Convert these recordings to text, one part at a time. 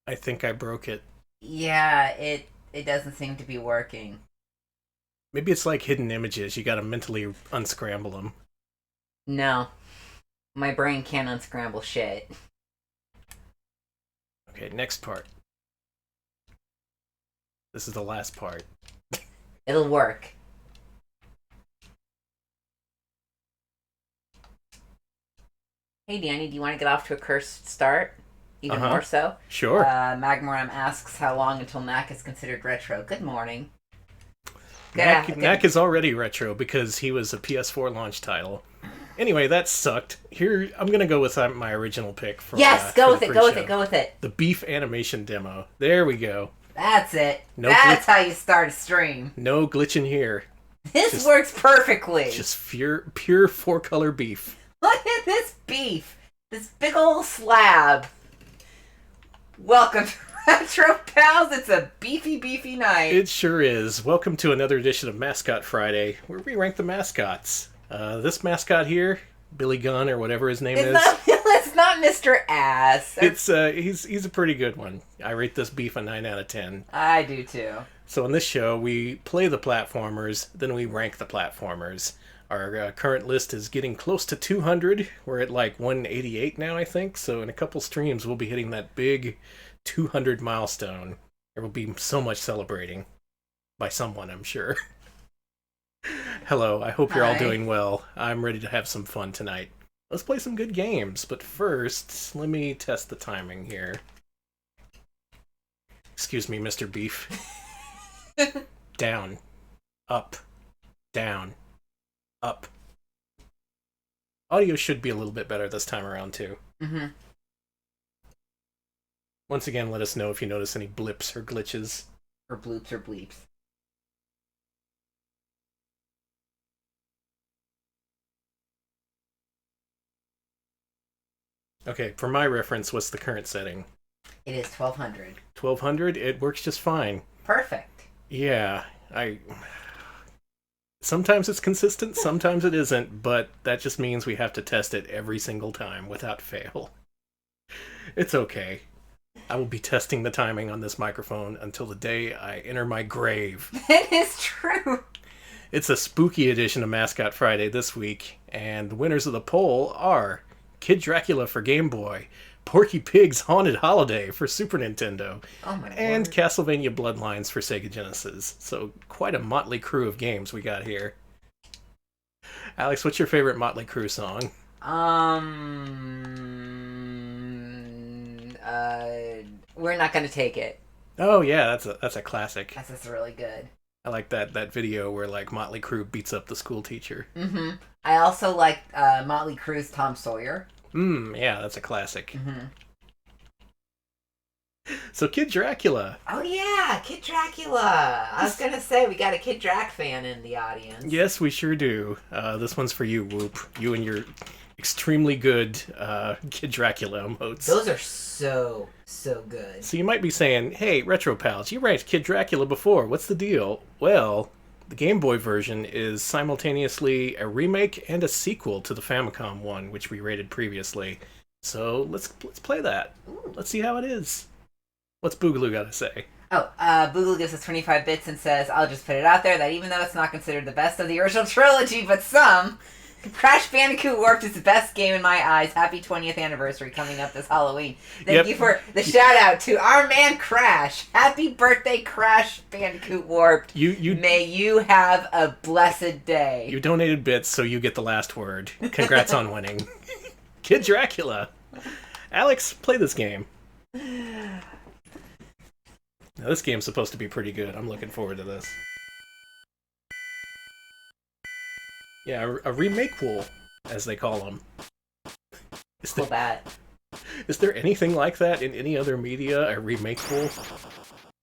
I think I broke it. Yeah, it doesn't seem to be working. Maybe it's like hidden images. You gotta mentally unscramble them. No, my brain can't unscramble shit. Okay, next part. This is the last part. It'll work. Hey, Danny, do you want to get off to a cursed start? Even more so? Sure. Magmoram asks how long until Knack is considered retro. Good morning. Knack is already retro because he was a PS4 launch title. Anyway, that sucked. Here, I'm gonna go with my original pick for yes, go with it. The beef animation demo. There we go. That's it. That's how you start a stream. No glitching here. This works perfectly. Just pure four-color beef. Look at this beef. This big old slab. Welcome to Retro Pals. It's a beefy night. It sure is. Welcome to another edition of Mascot Friday, where we rank the mascots. This mascot here, Billy Gunn or whatever his name is. It's not Mr. Ass. He's a pretty good one. I rate this beef a 9 out of 10. I do too. So in this show, we play the platformers, then we rank the platformers. Our current list is getting close to 200. We're at like 188 now, I think. So in a couple streams, we'll be hitting that big 200 milestone. There will be so much celebrating by someone, I'm sure. Hello, I hope you're all doing well. I'm ready to have some fun tonight. Let's play some good games, but first, let me test the timing here. Excuse me, Mr. Beef. Down. Up. Down. Up. Audio should be a little bit better this time around, too. Mm-hmm. Once again, let us know if you notice any blips or glitches. Or bloops or bleeps. Okay, for my reference, what's the current setting? It is 1200. 1200? It works just fine. Perfect. Yeah, sometimes it's consistent, sometimes it isn't, but that just means we have to test it every single time without fail. It's okay. I will be testing the timing on this microphone until the day I enter my grave. It is true. It's a spooky edition of Mascot Friday this week, and the winners of the poll are Kid Dracula for Game Boy, Porky Pig's Haunted Holiday for Super Nintendo, and Lord. Castlevania Bloodllines for Sega Genesis. So quite a motley crew of games we got here. Alex, what's your favorite Motley Crue song? We're Not Gonna Take It. Oh yeah, that's a classic. That's really good. I like that video where like Motley Crue beats up the school teacher. Mm-hmm. I also like Motley Crue's Tom Sawyer. Yeah, that's a classic. Mm-hmm. So Kid Dracula. Oh yeah, Kid Dracula. I was gonna say we got a Kid Drac fan in the audience. Yes, we sure do. This one's for you, Whoop. You and your extremely good Kid Dracula emotes. Those are so good. So you might be saying, hey, Retro Pals, you ranked Kid Dracula before. What's the deal? Well, The Game Boy version is simultaneously a remake and a sequel to the Famicom one, which we rated previously. So let's play that. Let's see how it is. What's Boogaloo got to say? Oh, Boogaloo gives us 25 bits and says, I'll just put it out there that even though it's not considered the best of the original trilogy, but some, Crash Bandicoot Warped is the best game in my eyes. Happy 20th anniversary coming up this Halloween. Thank you for the shout out to our man Crash. Happy birthday, Crash Bandicoot Warped. May you have a blessed day. You donated bits, so you get the last word. Congrats on winning. Kid Dracula. Alex, play this game. Now, this game's supposed to be pretty good. I'm looking forward to this. Yeah, a remake-wool, as they call them. Is there anything like that in any other media, a remake-wool?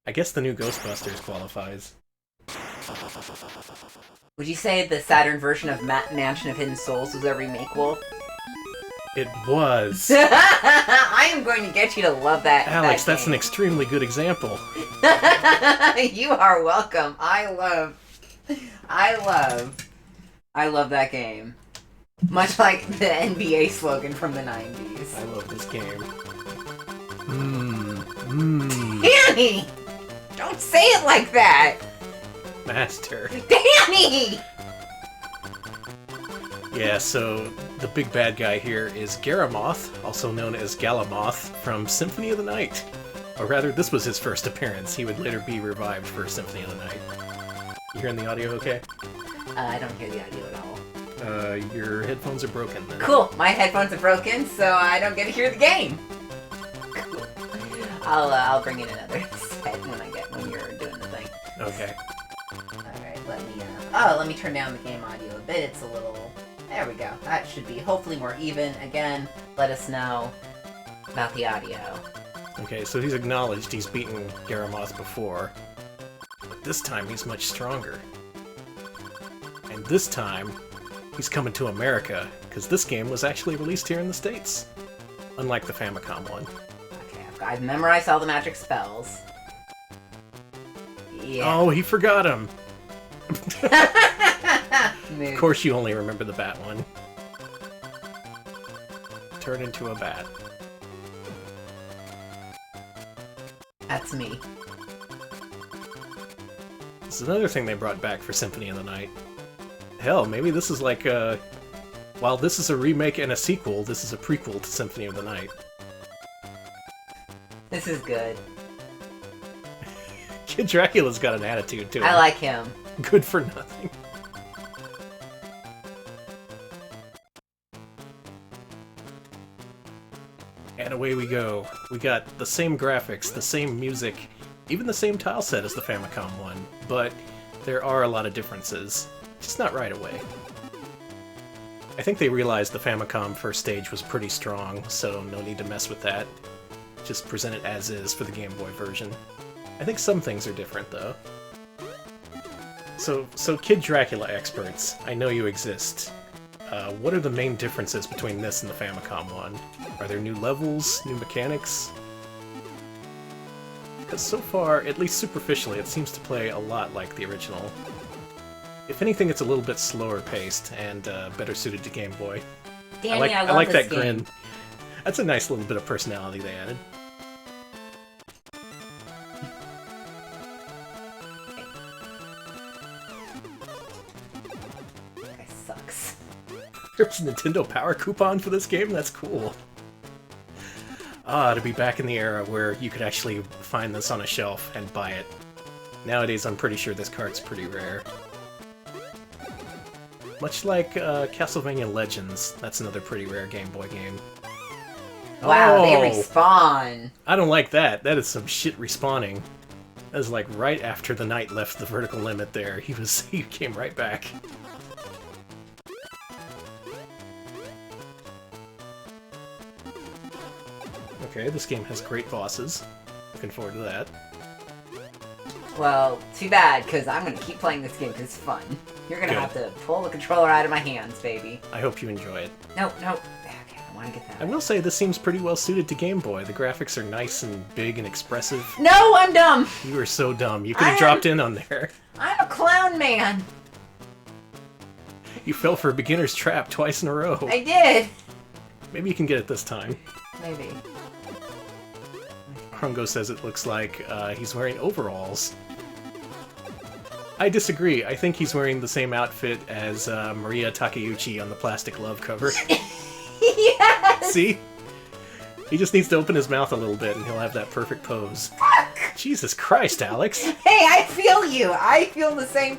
I guess the new Ghostbusters qualifies. Would you say the Saturn version of Mansion of Hidden Souls was a remake-wool? It was. I am going to get you to love that. Alex, that's an extremely good example. You are welcome. I love that game. Much like the NBA slogan from the 90s. I love this game. Danny! Don't say it like that! Master. Danny! Yeah, so the big bad guy here is Garamoth, also known as Galamoth, from Symphony of the Night. Or rather, this was his first appearance. He would later be revived for Symphony of the Night. You hearing the audio okay? I don't hear the audio at all. Your headphones are broken then. Cool, my headphones are broken, so I don't get to hear the game. Cool. I'll bring in another set when you're doing the thing. Okay. Alright, let me turn down the game audio a bit. It's a little... There we go. That should be hopefully more even. Again, let us know about the audio. Okay, so he's acknowledged he's beaten Garamoth before. But this time he's much stronger. And this time, he's coming to America, because this game was actually released here in the States. Unlike the Famicom one. Okay, I've memorized all the magic spells. Yeah. Oh, he forgot him! Of course you only remember the bat one. Turn into a bat. That's me. This is another thing they brought back for Symphony of the Night. Hell, maybe this is like a... While this is a remake and a sequel, this is a prequel to Symphony of the Night. This is good. Kid Dracula's got an attitude to him. I like him. Good for nothing. And away we go. We got the same graphics, the same music, even the same tile set as the Famicom one, but there are a lot of differences. Just not right away. I think they realized the Famicom first stage was pretty strong, so no need to mess with that. Just present it as is for the Game Boy version. I think some things are different, though. So Kid Dracula experts, I know you exist. What are the main differences between this and the Famicom one? Are there new levels, new mechanics? Because so far, at least superficially, it seems to play a lot like the original. If anything, it's a little bit slower paced and better suited to Game Boy. Danny, I like that game. grin. That's a nice little bit of personality they added. That guy sucks. There's a Nintendo Power coupon for this game? That's cool. To be back in the era where you could actually find this on a shelf and buy it. Nowadays, I'm pretty sure this card's pretty rare. Much like Castlevania Legends, that's another pretty rare Game Boy game. Wow, they respawn! I don't like that. That is some shit respawning. That was like right after the knight left the vertical limit there. He came right back. Okay, this game has great bosses. Looking forward to that. Well, too bad, because I'm going to keep playing this game because it's fun. You're going to have to pull the controller out of my hands, baby. I hope you enjoy it. Nope. Okay, want to get that. I will say this seems pretty well suited to Game Boy. The graphics are nice and big and expressive. No, I'm dumb! You are so dumb. You could have dropped in on there. I'm a clown man! You fell for a beginner's trap twice in a row. I did! Maybe you can get it this time. Maybe. Krungo says it looks like he's wearing overalls. I disagree. I think he's wearing the same outfit as Maria Takeuchi on the Plastic Love cover. Yes! See? He just needs to open his mouth a little bit and he'll have that perfect pose. Fuck! Jesus Christ, Alex! Hey, I feel you! I feel the same...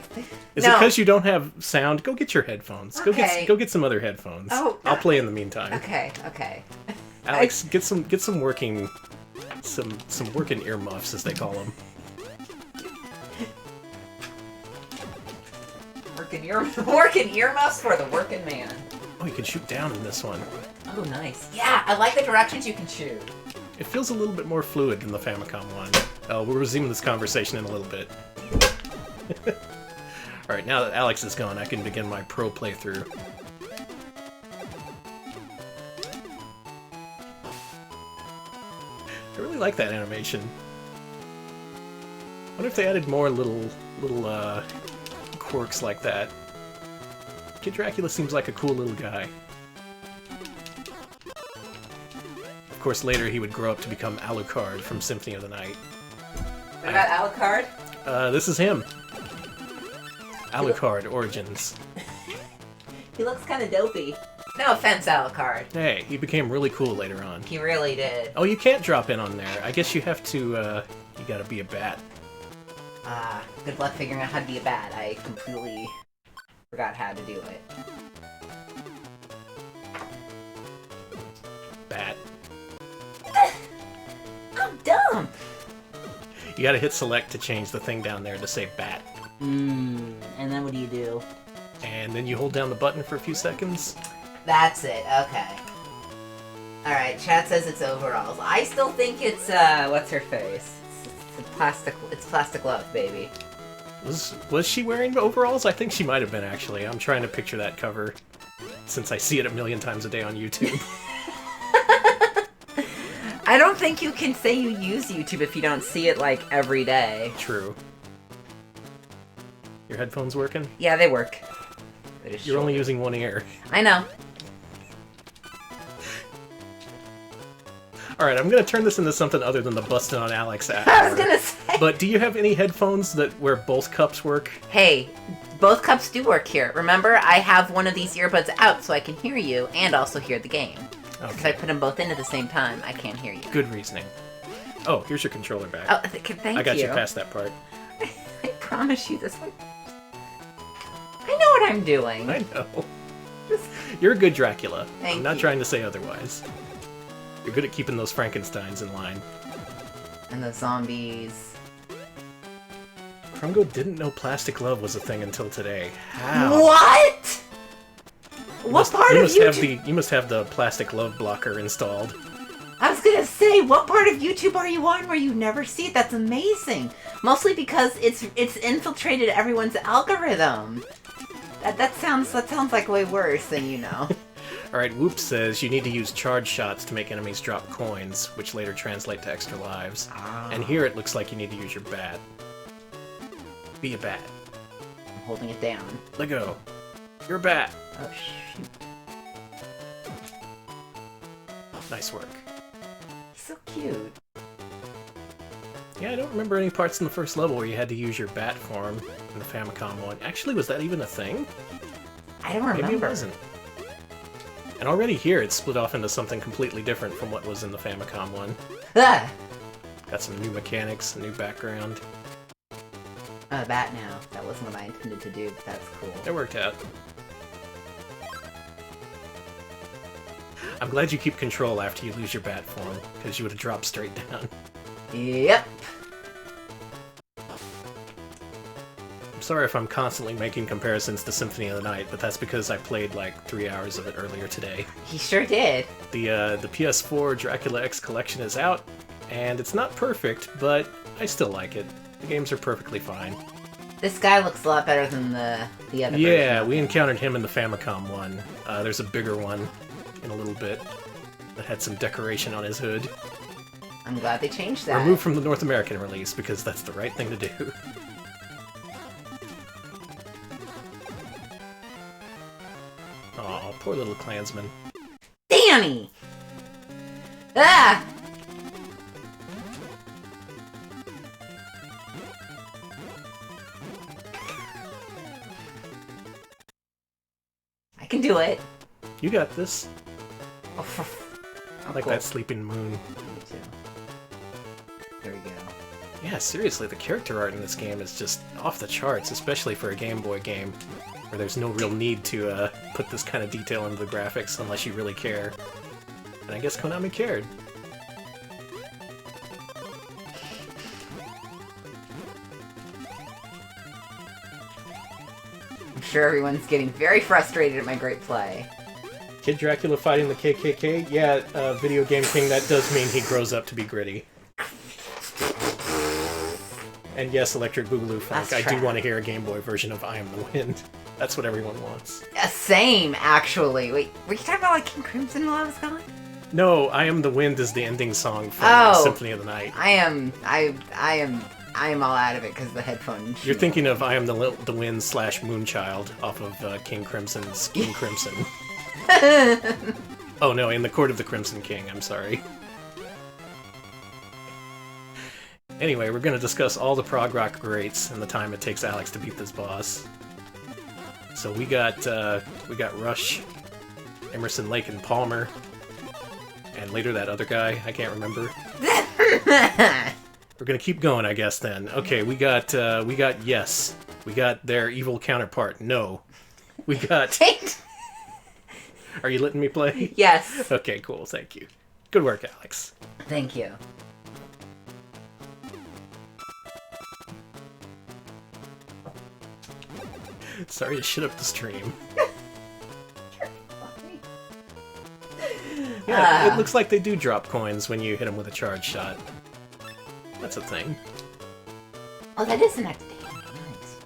Is it because you don't have sound? Go get your headphones. Okay. Go get some other headphones. Oh, I'll play in the meantime. Okay, okay. Alex, get some working... Some working earmuffs, as they call them. Working earmuffs for the working man. Oh, you can shoot down in this one. Oh, nice. Yeah, I like the directions you can shoot. It feels a little bit more fluid than the Famicom one. We'll resume this conversation in a little bit. Alright, now that Alex is gone, I can begin my pro playthrough. I really like that animation. I wonder if they added more little quirks like that. Kid Dracula seems like a cool little guy. Of course, later he would grow up to become Alucard from Symphony of the Night. What about Alucard? This is him. Alucard Origins. He looks kind of dopey. No offense, Alucard. Hey, he became really cool later on. He really did. Oh, you can't drop in on there. I guess you have to, you gotta be a bat. Good luck figuring out how to be a bat. I completely forgot how to do it. Bat. I'm dumb! You gotta hit select to change the thing down there to say bat. And then what do you do? And then you hold down the button for a few seconds. That's it, okay. Alright, chat says it's overalls. I still think it's, what's her face? It's plastic love, baby. Was she wearing overalls? I think she might have been, actually. I'm trying to picture that cover, since I see it a million times a day on YouTube. I don't think you can say you use YouTube if you don't see it, like, every day. True. Your headphones working? Yeah, they work. You're only using one ear. I know. Alright, I'm gonna turn this into something other than the busting on Alex app. I was gonna say. But do you have any headphones where both cups work? Hey, both cups do work here. Remember, I have one of these earbuds out so I can hear you and also hear the game. If I put them both in at the same time, I can't hear you. Good reasoning. Oh, here's your controller back. Oh, thank you. I got you past that part. I promise you this one. I know what I'm doing. I know. You're a good Dracula. Thank I'm not you. trying to say otherwise. You're good at keeping those Frankensteins in line. And the zombies. Krungo didn't know plastic love was a thing until today. How? What? What part of YouTube? You must have the plastic love blocker installed. I was gonna say, what part of YouTube are you on where you never see it? That's amazing. Mostly because it's infiltrated everyone's algorithm. That sounds like way worse than you know. Alright, Whoop says you need to use charge shots to make enemies drop coins, which later translate to extra lives. And here it looks like you need to use your bat. Be a bat. I'm holding it down. Let go. You're a bat. Oh, shoot. Nice work. He's so cute. Yeah, I don't remember any parts in the first level where you had to use your bat form in the Famicom one. Actually, was that even a thing? I don't remember. Maybe it wasn't. And already here, it's split off into something completely different from what was in the Famicom one. Ah! Got some new mechanics, a new background. Bat now. That wasn't what I intended to do, but that's cool. It worked out. I'm glad you keep control after you lose your bat form, because you would have dropped straight down. Yep. I'm sorry if I'm constantly making comparisons to Symphony of the Night, but that's because I played like 3 hours of it earlier today. He sure did. The PS4 Dracula X collection is out, and it's not perfect, but I still like it. The games are perfectly fine. This guy looks a lot better than the other Yeah, version. we encountered him in the Famicom one. There's a bigger one in a little bit. that had some decoration on his hood. I'm glad they changed that. Removed from the North American release, because that's the right thing to do. Aw, poor little Klansman. Danny! Ah! I can do it. You got this. Oh, I like cool. that sleeping moon. Me too. There we go. Yeah, seriously, the character art in this game is just off the charts, especially for a Game Boy game, where there's no real need to put this kind of detail into the graphics unless you really care. And I guess Konami cared. I'm sure everyone's getting very frustrated at my great play. Kid Dracula fighting the KKK? Yeah, Video Game King, that does mean he grows up to be gritty. And yes, Electric Boogaloo Funk, I do want to hear a Game Boy version of I Am the Wind. That's what everyone wants. Same, actually. Wait, were you talking about like King Crimson while I was gone? No, I Am the Wind is the ending song from Symphony of the Night. I am all out of it because the headphones. You're thinking of I Am the Wind / Moonchild off of King Crimson's King Crimson. Oh no, in the Court of the Crimson King, I'm sorry. Anyway, we're gonna discuss all the prog rock greats and the time it takes Alex to beat this boss. So we got Rush, Emerson, Lake, and Palmer, and later that other guy, I can't remember. We're gonna keep going, I guess, then. Okay, we got Yes. We got their evil counterpart, No. We got... Are you letting me play? Yes. Okay, cool, thank you. Good work, Alex. Thank you. Sorry to shit up the stream. Yeah, it looks like they do drop coins when you hit them with a charge shot. That's a thing. Oh, that is an active. Nice.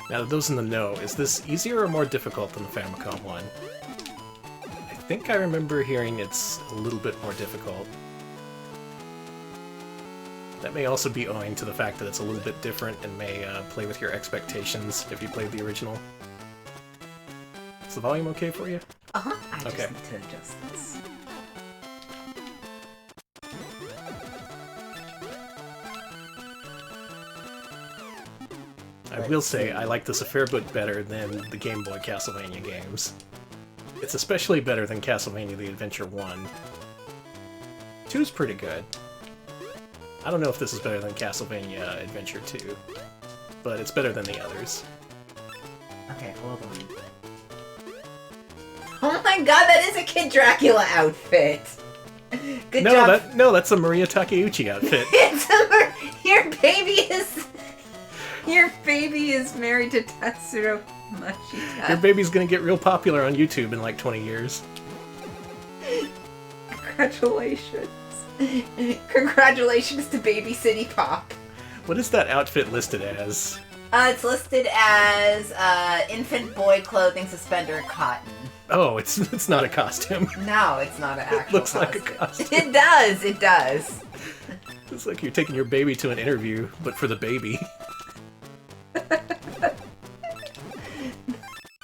Now, those in the know, is this easier or more difficult than the Famicom one? I think I remember hearing it's a little bit more difficult. That may also be owing to the fact that it's a little bit different and may play with your expectations if you played the original. Is the volume okay for you? Uh-huh. I Okay. just need to adjust this. I will say, I like this a fair bit better than the Game Boy Castlevania games. It's especially better than Castlevania The Adventure 1. 2's pretty good. I don't know if this is better than Castlevania Adventure 2, but it's better than the others. Okay, hold on. Oh my god, that is a Kid Dracula outfit! Good job. That's a Maria Takeuchi outfit. Your baby is married to Tatsuro Mashita. Your baby's gonna get real popular on YouTube in like 20 years. Congratulations. Congratulations to Baby City Pop. What is that outfit listed as? It's listed as infant boy clothing, suspender, and cotton. Oh, it's not a costume. No, it's not an actual It looks costume. like a costume. It does, it does. It's like you're taking your baby to an interview, but for the baby.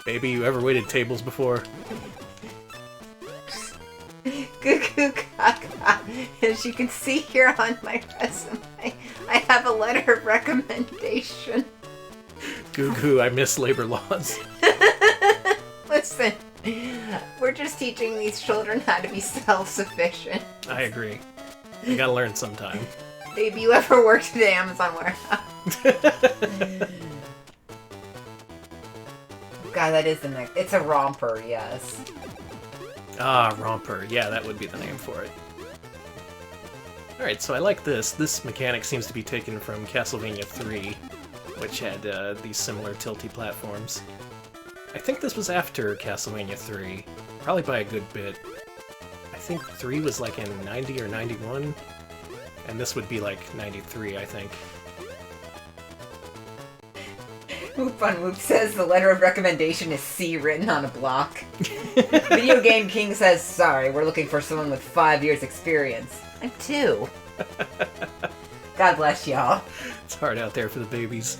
Baby, you ever waited tables before? Goo goo gaga. As you can see here on my resume, I have a letter of recommendation. Goo goo, I miss labor laws. Listen, we're just teaching these children how to be self-sufficient. I agree. You gotta learn sometime. Baby, you ever worked at the Amazon warehouse? God, that is the next. It's a romper, yes. Ah, Romper. Yeah, that would be the name for it. Alright, so I like this. This mechanic seems to be taken from Castlevania 3, which had these similar tilty platforms. I think this was after Castlevania 3, probably by a good bit. I think 3 was like in 90 or 91, and this would be like 93, I think. Whoop on Whoop says the letter of recommendation is C written on a block. Video Game King says, sorry, we're looking for someone with 5 years experience. I'm 2. God bless y'all. It's hard out there for the babies.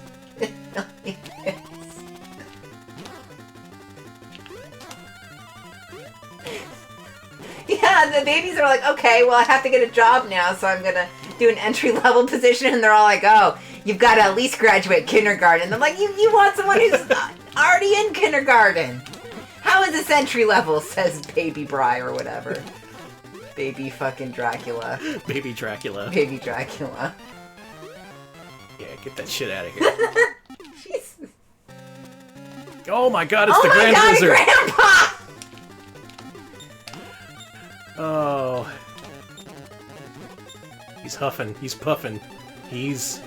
Yeah, the babies are like, okay, well, I have to get a job now, so I'm gonna do an entry-level position, and they're all like, oh, you've got to at least graduate kindergarten. I'm like, you want someone who's already in kindergarten. How is this entry-level, says Baby Bri or whatever. Baby fucking Dracula. Baby Dracula. Baby Dracula. Yeah, get that shit out of here. Jesus. Oh my god, it's the Grand Wizard! Grandpa! Oh. He's huffing. He's puffing. He's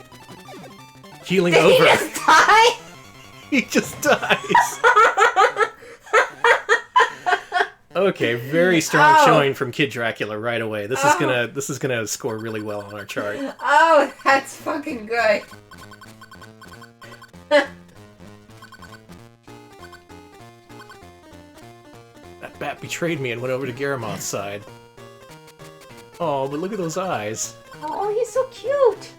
keeling Did over. he just die? He just dies. Okay, very strong showing from Kid Dracula right away. This is gonna score really well on our chart. Oh, that's fucking good. That bat betrayed me and went over to Garamoth's side. Oh, but look at those eyes. Oh, he's so cute.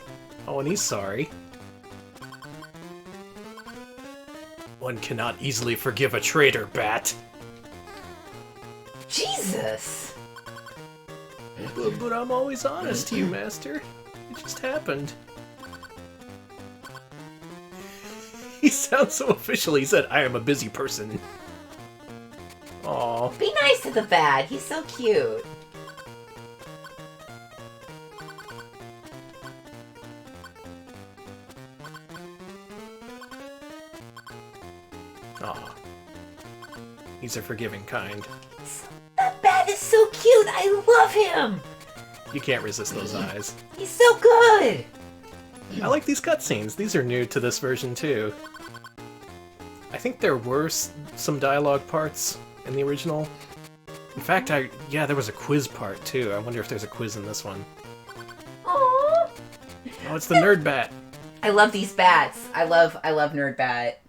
Oh, and he's sorry. One cannot easily forgive a traitor, Bat. Jesus. But I'm always honest to you, Master. It just happened. He sounds so official. He said, I am a busy person. Aww. Be nice to the bat. He's so cute. Aw. He's a forgiving kind. That bat is so cute. I love him. You can't resist those eyes. He's so good. I like these cutscenes. These are new to this version, too. I think there were some dialogue parts in the original. In fact, there was a quiz part, too. I wonder if there's a quiz in this one. Aww. Oh, it's the Nerd Bat. I love these bats. I love Nerd Bat.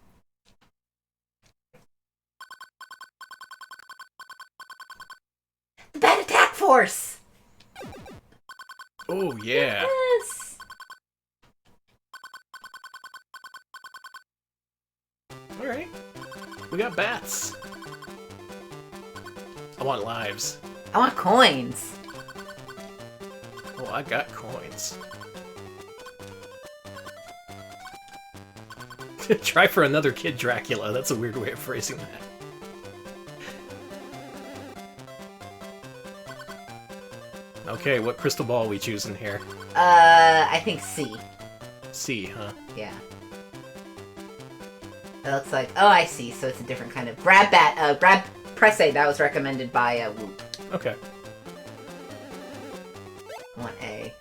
The Bat Attack Force! Oh, yeah. Yes! Alright. We got bats. I want lives. I want coins. Oh, I got coins. Try for another Kid Dracula. That's a weird way of phrasing that. Okay, what crystal ball are we choosing here? I think C. C, huh? Yeah. It looks like... Oh, I see. So it's a different kind of... Grab bat... grab... Press A. That was recommended by, Whoop. Okay. I want A.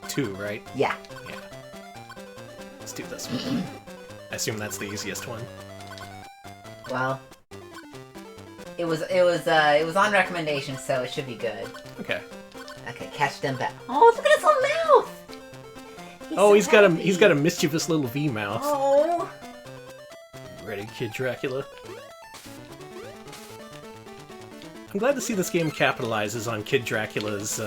Two, right? Yeah. Yeah. Let's do this one. I assume that's the easiest one. Well... It was on recommendation, so it should be good. Okay. Okay, catch them back. Oh, look at his little mouth! He's got a mischievous little V mouth. Oh! Ready, Kid Dracula? I'm glad to see this game capitalizes on Kid Dracula's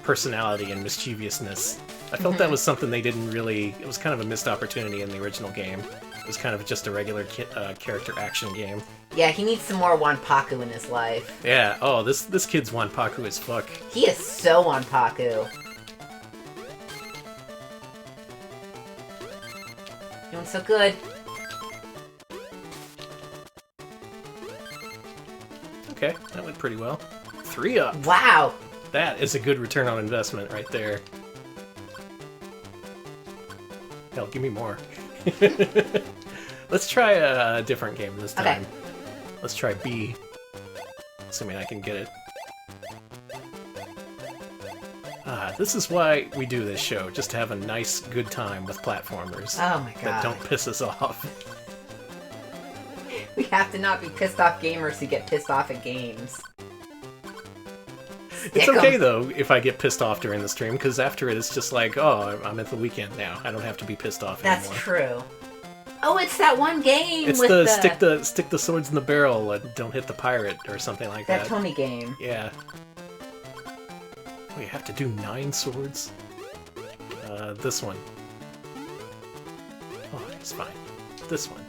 personality and mischievousness. I felt that was something they didn't really... It was kind of a missed opportunity in the original game. It was kind of just a regular character action game. Yeah, he needs some more Wanpaku in his life. Yeah, oh, this kid's Wanpaku as fuck. He is so Wanpaku. Doing so good. Okay, that went pretty well. 3 up! Wow! That is a good return on investment right there. Hell, give me more. Let's try a different game this time. Okay. Let's try B. Assuming I can get it. This is why we do this show, just to have a nice, good time with platformers. Oh my god. That don't piss us off. We have to not be pissed off gamers who get pissed off at games. It's okay, though, if I get pissed off during the stream, because after it, it's just like, oh, I'm at the weekend now. I don't have to be pissed off anymore. That's true. Oh, it's that one game it's with stick the swords in the barrel and don't hit the pirate or something like that. That Tony game. Yeah. Oh, you have to do 9 swords? This one. Oh, it's fine. This one.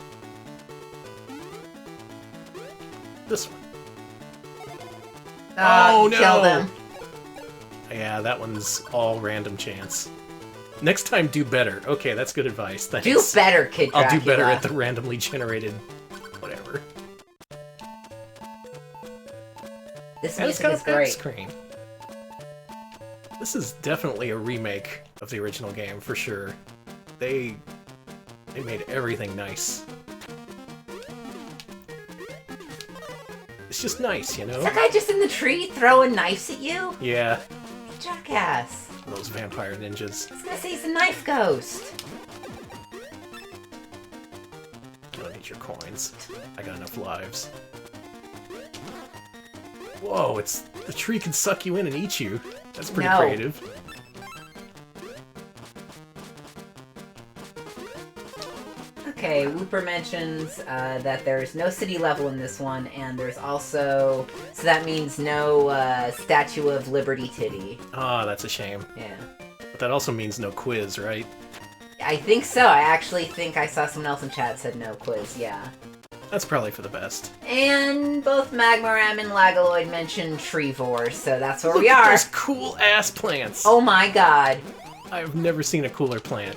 This one. Oh, no! Killed him. Yeah, that one's all random chance. Next time, do better. Okay, that's good advice. Thanks. Do better, Kid Dracula. I'll do better at the randomly generated whatever. This music is great. Screen. This is definitely a remake of the original game, for sure. They made everything nice. It's just nice, you know? Is that guy just in the tree throwing knives at you? Yeah. Jackass. Those vampire ninjas. I was gonna say he's a knife ghost. I don't need your coins. I got enough lives. Whoa, the tree can suck you in and eat you. That's pretty creative. Okay, Whooper mentions that there's no city level in this one, and there's also... So that means no Statue of Liberty titty. Oh, that's a shame. Yeah. But that also means no quiz, right? I think so. I actually think I saw someone else in chat said no quiz, yeah. That's probably for the best. And both Magmaram and Lagaloid mentioned Treevor, so that's where we Look at are. those cool-ass plants! Oh my god. I've never seen a cooler plant.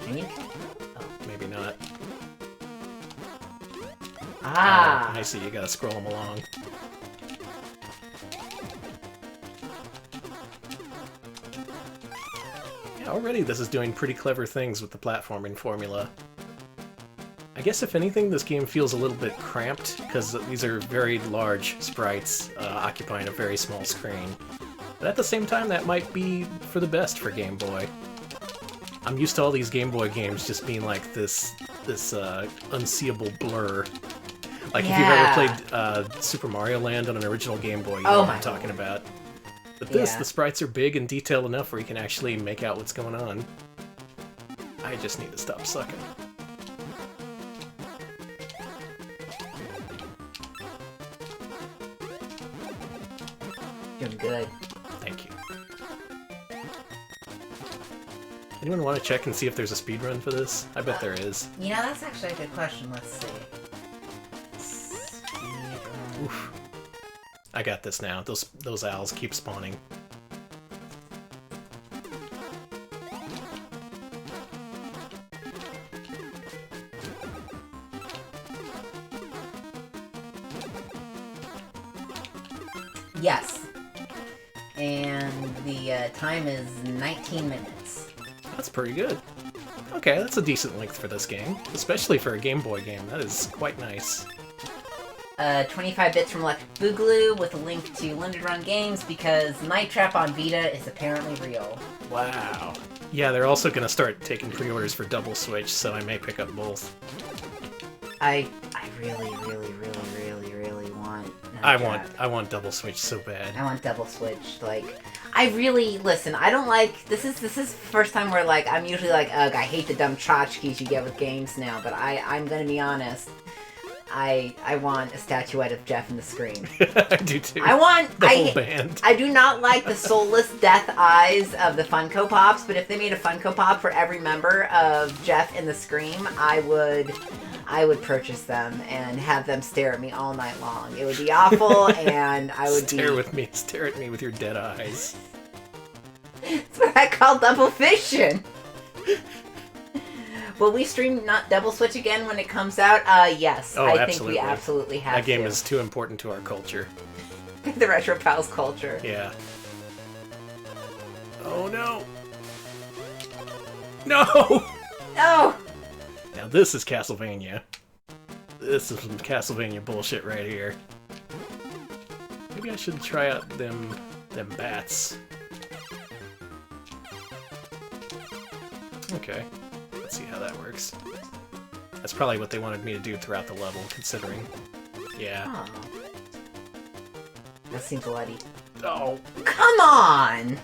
Can you? Oh, maybe not. Ah! I see, you gotta scroll them along. Already this is doing pretty clever things with the platforming formula. I guess if anything, this game feels a little bit cramped, because these are very large sprites occupying a very small screen. But at the same time, that might be for the best for Game Boy. I'm used to all these Game Boy games just being like this unseeable blur. Like if you've ever played Super Mario Land on an original Game Boy, you know what I'm talking about. But the sprites are big and detailed enough where you can actually make out what's going on. I just need to stop sucking. Doing good. Thank you. Anyone want to check and see if there's a speedrun for this? I bet there is. You know, that's actually a good question. Let's see. Oof. I got this now. Those owls keep spawning. Yes. And the time is 19 minutes. That's pretty good. Okay, that's a decent length for this game. Especially for a Game Boy game. That is quite nice. 25 bits from Electric Boogaloo with a link to Limited Run Games because Night Trap on Vita is apparently real. Wow. Yeah, they're also going to start taking pre-orders for Double Switch, so I may pick up both. I really want I want Double Switch so bad. I want Double Switch. Like, I really listen. I don't like this is the first time where like I'm usually like, ugh, I hate the dumb tchotchkes you get with games now. But I'm gonna be honest. I want a statuette of Jeff in the screen. I do too. I want the whole band. I do not like the soulless death eyes of the Funko Pops, but if they made a Funko Pop for every member of Jeff in the Scream, I would purchase them and have them stare at me all night long. It would be awful, and I would stare at me with your dead eyes. That's what I call double fiction. Will we stream not Double Switch again when it comes out? Yes. Oh, I think we absolutely have That game is too important to our culture. The Retro Pals culture. Yeah. Oh no! No! No! Now this is Castlevania. This is some Castlevania bullshit right here. Maybe I should try out them bats. Okay. Let's see how that works. That's probably what they wanted me to do throughout the level, considering. Yeah. Oh. That seems bloody. Oh. Come on!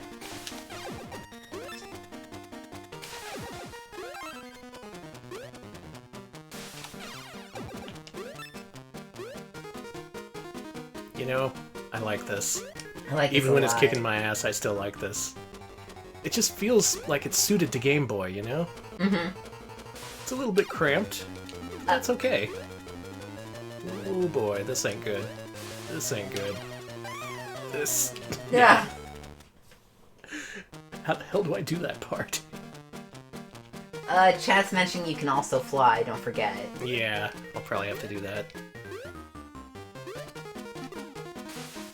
You know, I like this. I like Even this when a it's lot. kicking my ass, I still like this. It just feels like it's suited to Game Boy, you know? Mm-hmm. It's a little bit cramped. That's okay. Oh boy, this ain't good. This ain't good. This... Yeah. How the hell do I do that part? Chat's mentioning you can also fly, don't forget. Yeah, I'll probably have to do that.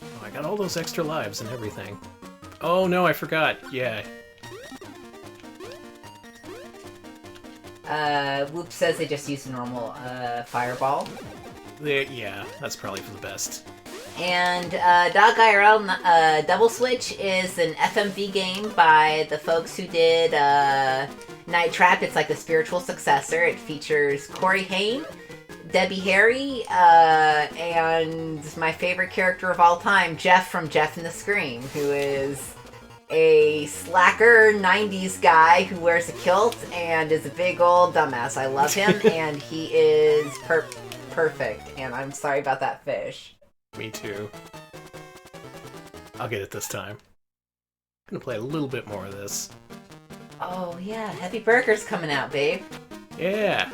Oh, I got all those extra lives and everything. Oh no, I forgot. Yeah. Whoop says they just use a normal, fireball. Yeah, that's probably for the best. And, Dog IRL, Double Switch is an FMV game by the folks who did, Night Trap. It's like the spiritual successor. It features Corey Haim, Debbie Harry, and my favorite character of all time, Jeff from Jeff and the Scream, who is a slacker 90s guy who wears a kilt and is a big old dumbass. I love him, and he is perfect, and I'm sorry about that fish. Me too. I'll get it this time. I'm gonna play a little bit more of this. Oh, yeah, Heavy Burger's coming out, babe. Yeah!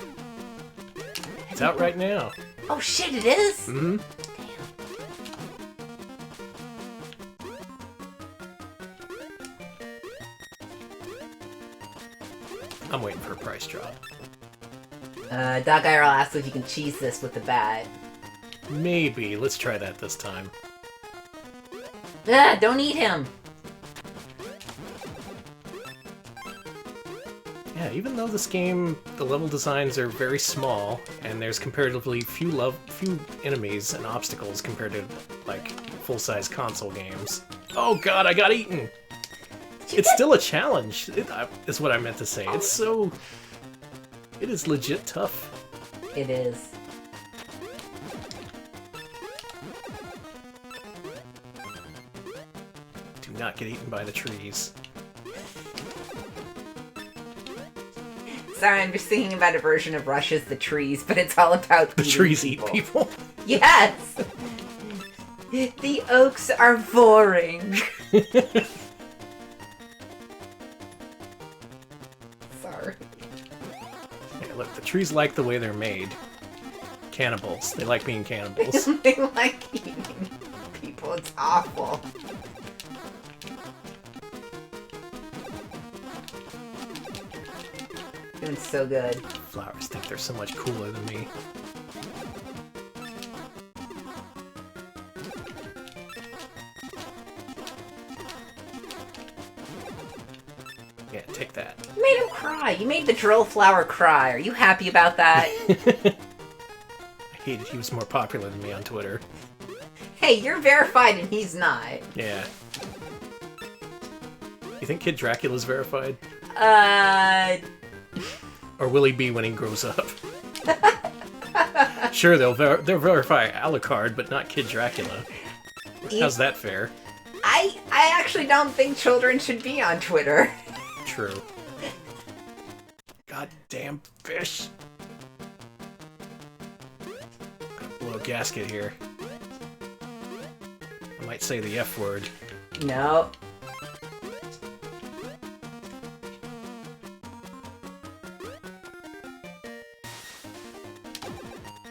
It's out right now. Oh, shit, it is? Mm-hmm. I'm waiting for a price drop. Dog IRL asks if you can cheese this with the bat. Maybe. Let's try that this time. Ah, don't eat him! Yeah, even though this game, the level designs are very small, and there's comparatively few enemies and obstacles compared to, like, full-size console games. Oh god, I got eaten! It's still a challenge, is what I meant to say. It's so... It is legit tough. It is. Do not get eaten by the trees. Sorry, I'm just thinking about a version of Rush's The Trees, but it's all about The trees eat people. Yes! The oaks are boring. Sorry. Yeah, look, the trees like the way they're made. Cannibals. They like being cannibals. They like eating people. It's awful. Doing so good. Flowers think they're so much cooler than me. Yeah, take that. You made him cry. You made the drill flower cry. Are you happy about that? I hated he was more popular than me on Twitter. Hey, you're verified and he's not. Yeah. You think Kid Dracula's verified? Or will he be when he grows up? Sure, they'll verify Alucard, but not Kid Dracula. How's that fair? I actually don't think children should be on Twitter. True. Goddamn fish. Gonna blow a gasket here. I might say the F word. No.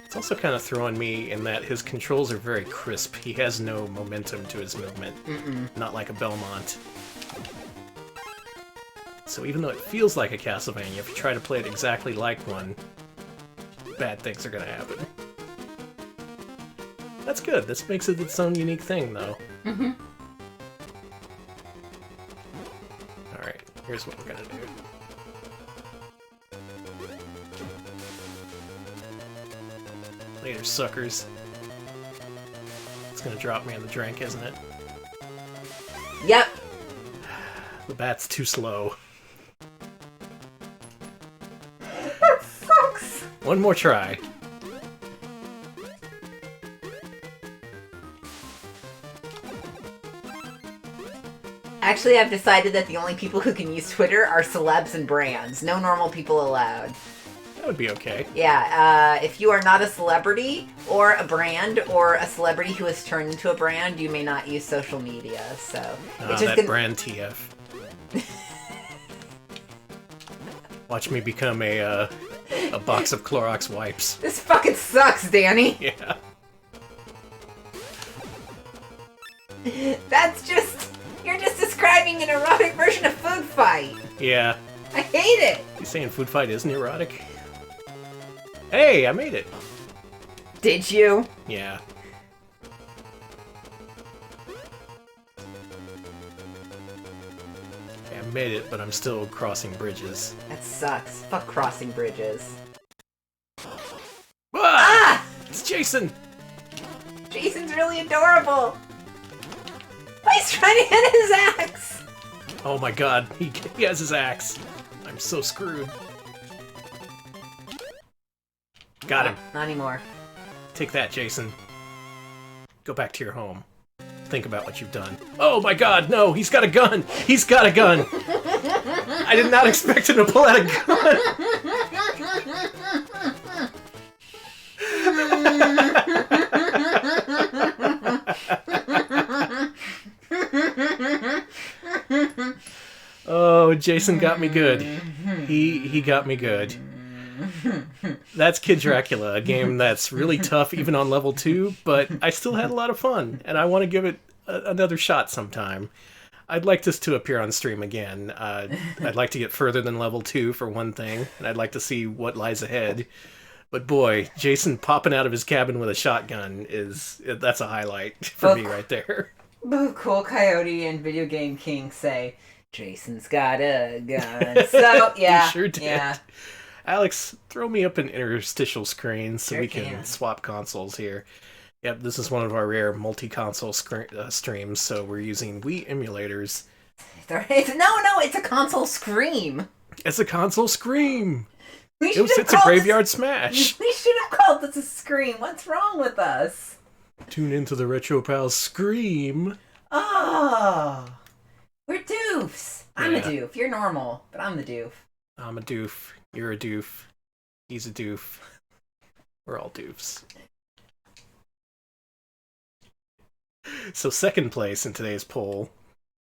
It's also kind of throwing me in that his controls are very crisp. He has no momentum to his movement. Not like a Belmont. So even though it feels like a Castlevania, if you try to play it exactly like one, bad things are gonna happen. That's good. This makes it its own unique thing, though. Alright, here's what we're gonna do. Later, suckers. It's gonna drop me in the drink, isn't it? Yep. The bat's too slow. That sucks. One more try. Actually, I've decided that the only people who can use Twitter are celebs and brands. No normal people allowed. That would be okay. Yeah, if you are not a celebrity or a brand or a celebrity who has turned into a brand, you may not use social media. So it's just that brand TF. Watch me become a box of Clorox wipes. This fucking sucks, Danny. Yeah. That's just... You're just describing an erotic version of Food Fight. Yeah. I hate it. You saying Food Fight isn't erotic? Hey, I made it. Did you? Yeah. I made it, but I'm still crossing bridges. That sucks. Fuck crossing bridges. Ah! It's Jason! Jason's really adorable. He's trying to hit his axe. Oh my god, he has his axe. I'm so screwed. Got him. Not anymore. Take that, Jason. Go back to your home. Think about what you've done. Oh my god, no! He's got a gun! He's got a gun! I did not expect him to pull out a gun! Oh, Jason got me good. He got me good. That's Kid Dracula, a game that's really tough even on level 2, but I still had a lot of fun, and I want to give it another shot sometime. I'd like this to appear on stream again. I'd like to get further than level 2 for one thing, and I'd like to see what lies ahead. But boy, Jason popping out of his cabin with a shotgun that's a highlight for me right there. Cool Coyote and Video Game King say, Jason's got a gun. So, yeah. He sure did. Yeah. Alex, throw me up an interstitial screen so Sure we can swap consoles here. Yep, this is one of our rare multi-console streams, so we're using Wii emulators. It's a console scream. It's a console scream! It's a graveyard smash! We should have called this a scream. What's wrong with us? Tune into the Retro Pals Scream! Oh, we're doofs. I'm a doof. You're normal, but I'm the doof. I'm a doof. You're a doof. He's a doof. We're all doofs. So second place in today's poll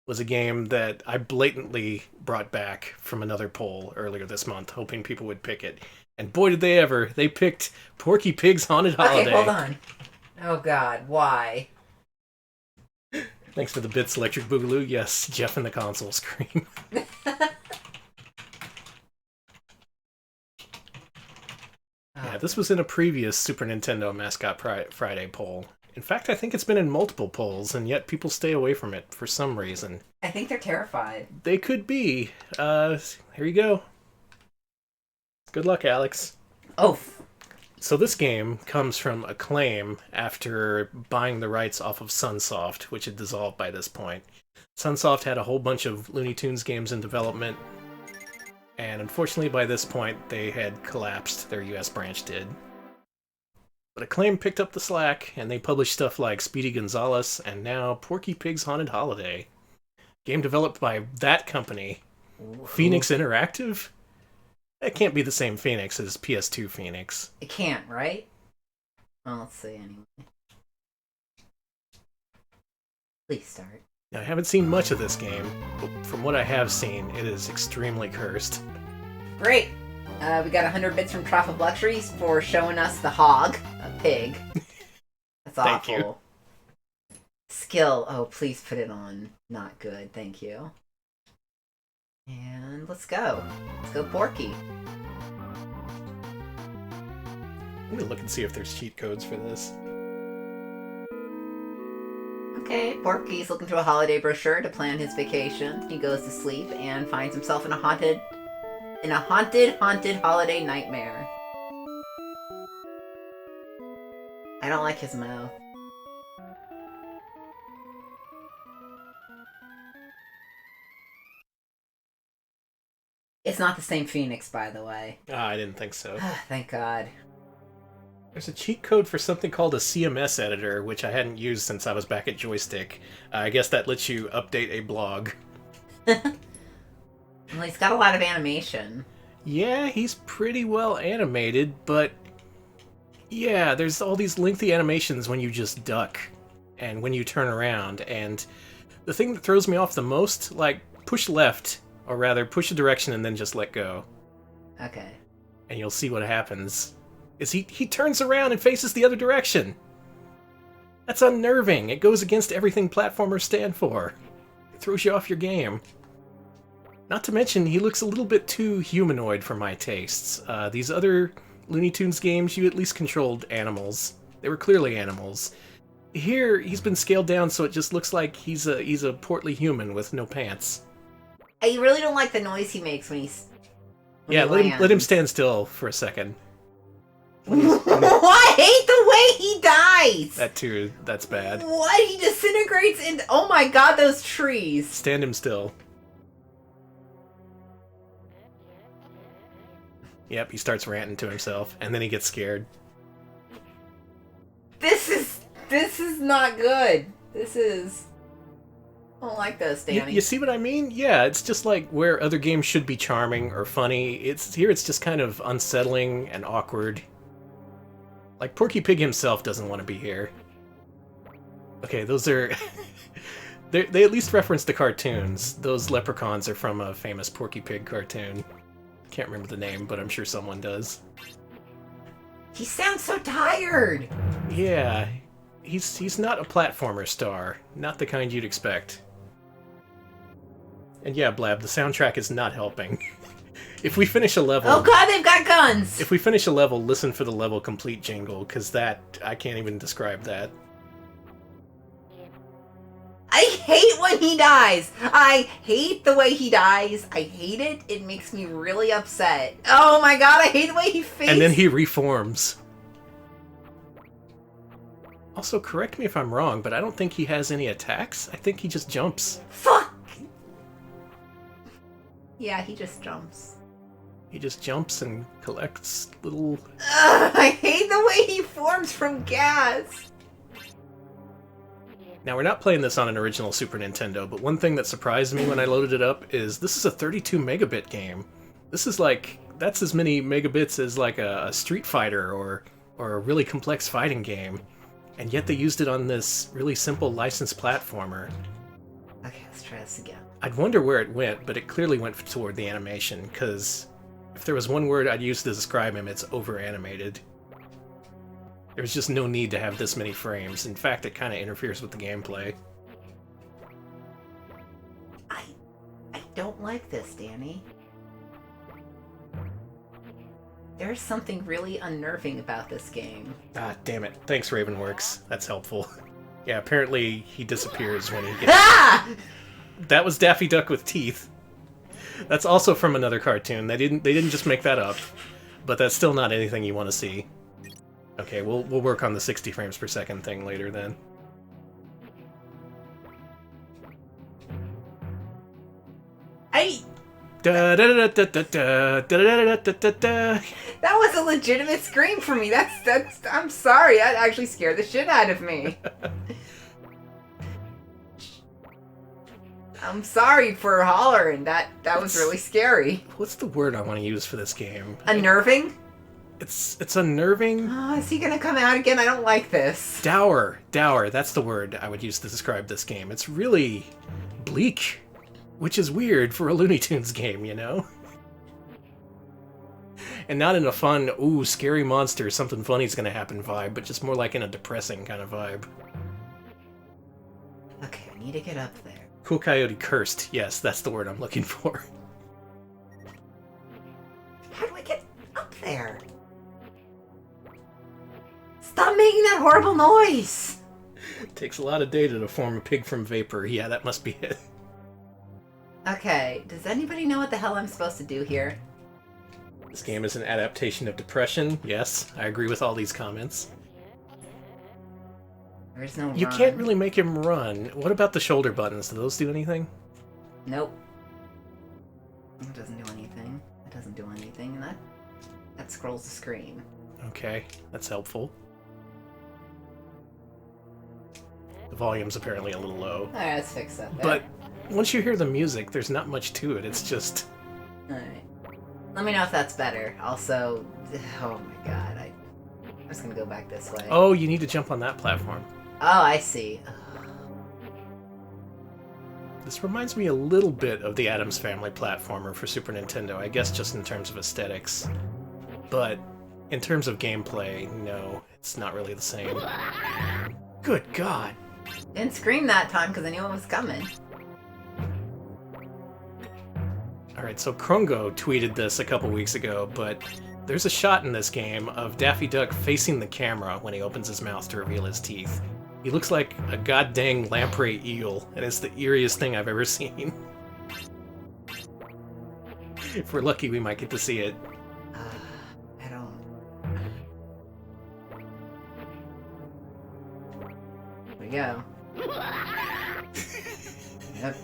was a game that I blatantly brought back from another poll earlier this month, hoping people would pick it. And boy did they ever. They picked Porky Pig's Haunted Holiday. Okay, hold on. Oh god, why? Thanks for the bits, Electric Boogaloo. Yes, Jeff and the console scream. Yeah, this was in a previous Super Nintendo Mascot Friday poll. In fact, I think it's been in multiple polls, and yet people stay away from it for some reason. I think they're terrified. They could be. Here you go. Good luck, Alex. Oh. So this game comes from Acclaim after buying the rights off of Sunsoft, which had dissolved by this point. Sunsoft had a whole bunch of Looney Tunes games in development, and unfortunately by this point they had collapsed. Their US branch did. But Acclaim picked up the slack, and they published stuff like Speedy Gonzales, and now Porky Pig's Haunted Holiday. Game developed by that company. Ooh. Phoenix Interactive? That can't be the same Phoenix as PS2 Phoenix. It can't, right? Well, let's see anyway. Please start. Now, I haven't seen much of this game, but from what I have seen, it is extremely cursed. Great! We got 100 bits from Trough of Luxuries for showing us the hog, a pig. That's awful. Thank you. Skill. Oh, please put it on. Not good. Thank you. And let's go. Let's go Porky. Let me look and see if there's cheat codes for this. Okay, Porky's looking through a holiday brochure to plan his vacation. He goes to sleep and finds himself in a haunted holiday nightmare. I don't like his mouth. It's it's not the same Phoenix, by the way. I didn't think so. Thank God. There's a cheat code for something called a CMS editor, which I hadn't used since I was back at Joystick. I guess that lets you update a blog. Well, he's got a lot of animation. Yeah, he's pretty well animated, but... yeah, there's all these lengthy animations when you just duck, and when you turn around, and... the thing that throws me off the most, like, push left, or rather, push a direction and then just let go. Okay. And you'll see what happens. Is he turns around and faces the other direction. That's unnerving. It goes against everything platformers stand for. It throws you off your game. Not to mention, he looks a little bit too humanoid for my tastes. These other Looney Tunes games, you at least controlled animals. They were clearly animals. Here, he's been scaled down so it just looks like he's a portly human with no pants. I really don't like the noise he makes when he's... yeah, let him stand still for a second. I hate the way he dies! That too, that's bad. What? He disintegrates into... oh my God, those trees! Stand him still. Yep, he starts ranting to himself, and then he gets scared. This is not good. This is... I don't like this, Danny. You see what I mean? Yeah, it's just like where other games should be charming or funny. It's just kind of unsettling and awkward. Like, Porky Pig himself doesn't want to be here. Okay, those are... they at least reference the cartoons. Those leprechauns are from a famous Porky Pig cartoon. Can't remember the name, but I'm sure someone does. He sounds so tired! Yeah, he's not a platformer star. Not the kind you'd expect. And yeah, Blab, the soundtrack is not helping. If we finish a level... oh God, they've got guns! If we finish a level, listen for the level complete jingle, because that... I can't even describe that. I hate when he dies! I hate the way he dies. I hate it. It makes me really upset. Oh my God, I hate the way he faces... and then he reforms. Also, correct me if I'm wrong, but I don't think he has any attacks. I think he just jumps. Fuck! Yeah, he just jumps. He just jumps and collects little... Ugh, I hate the way he forms from gas! Now, we're not playing this on an original Super Nintendo, but one thing that surprised me when I loaded it up is this is a 32 megabit game. This is like... that's as many megabits as like a Street Fighter or a really complex fighting game. And yet they used it on this really simple licensed platformer. Okay, let's try this again. I'd wonder where it went, but it clearly went toward the animation, because if there was one word I'd use to describe him, it's over-animated. There's just no need to have this many frames. In fact, it kind of interferes with the gameplay. I don't like this, Danny. There's something really unnerving about this game. Ah, damn it. Thanks, Ravenworks. That's helpful. Yeah, apparently he disappears when he gets... Ah! That was Daffy Duck with teeth. That's also from another cartoon. They didn't just make that up. But that's still not anything you want to see. Okay, we'll work on the 60 frames per second thing later then. That was a legitimate scream for me. That's I'm sorry. That actually scared the shit out of me. I'm sorry for hollering. That was really scary. What's the word I want to use for this game? Unnerving? It's unnerving. Oh, is he gonna come out again? I don't like this. Dour. That's the word I would use to describe this game. It's really bleak, which is weird for a Looney Tunes game, you know? And not in a fun, ooh, scary monster, something funny's gonna happen vibe, but just more like in a depressing kind of vibe. Okay, I need to get up there. Cool Coyote cursed. Yes, that's the word I'm looking for. How do I get up there? Stop making that horrible noise! It takes a lot of data to form a pig from vapor. Yeah, that must be it. Okay, does anybody know what the hell I'm supposed to do here? This game is an adaptation of depression. Yes, I agree with all these comments. There's no You run. can't really make him run. What about the shoulder buttons? Do those do anything? Nope. It doesn't do anything. that scrolls the screen. Okay, that's helpful. The volume's apparently a little low. Alright, let's fix that there. But once you hear the music, there's not much to it. It's just... Alright. Let me know if that's better. Also, oh my god, I'm just gonna go back this way. Oh, you need to jump on that platform. Oh, I see. This reminds me a little bit of the Addams Family platformer for Super Nintendo, I guess just in terms of aesthetics. But in terms of gameplay, no, it's not really the same. Good God! Didn't scream that time because I knew it was coming. Alright, so Krongo tweeted this a couple weeks ago, but there's a shot in this game of Daffy Duck facing the camera when he opens his mouth to reveal his teeth. He looks like a goddamn lamprey eel, and it's the eeriest thing I've ever seen. If we're lucky, we might get to see it. I don't... Here we go. Yep.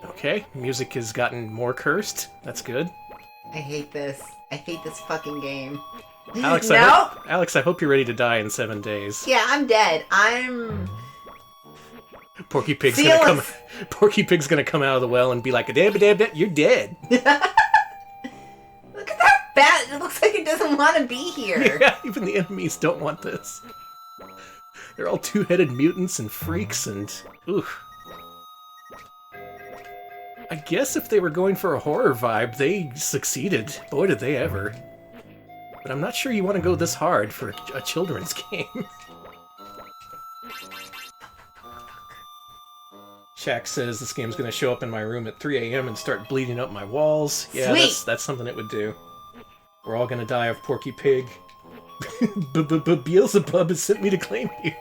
Okay, music has gotten more cursed. That's good. I hate this. I hate this fucking game. Alex, No! I hope you're ready to die in 7 days. Yeah, I'm dead. I'm... Porky Pig's See gonna you come. later. Porky Pig's gonna come out of the well and be like, "Dab, you're dead." Look at that bat! It looks like it doesn't want to be here. Yeah, even the enemies don't want this. They're all two-headed mutants and freaks and... oof. I guess if they were going for a horror vibe, they succeeded. Boy, did they ever. But I'm not sure you want to go this hard for a children's game. Shaq says this game's going to show up in my room at 3 a.m. and start bleeding up my walls. Yeah, Sweet. that's something it would do. We're all going to die of Porky Pig. Beelzebub has sent me to claim you.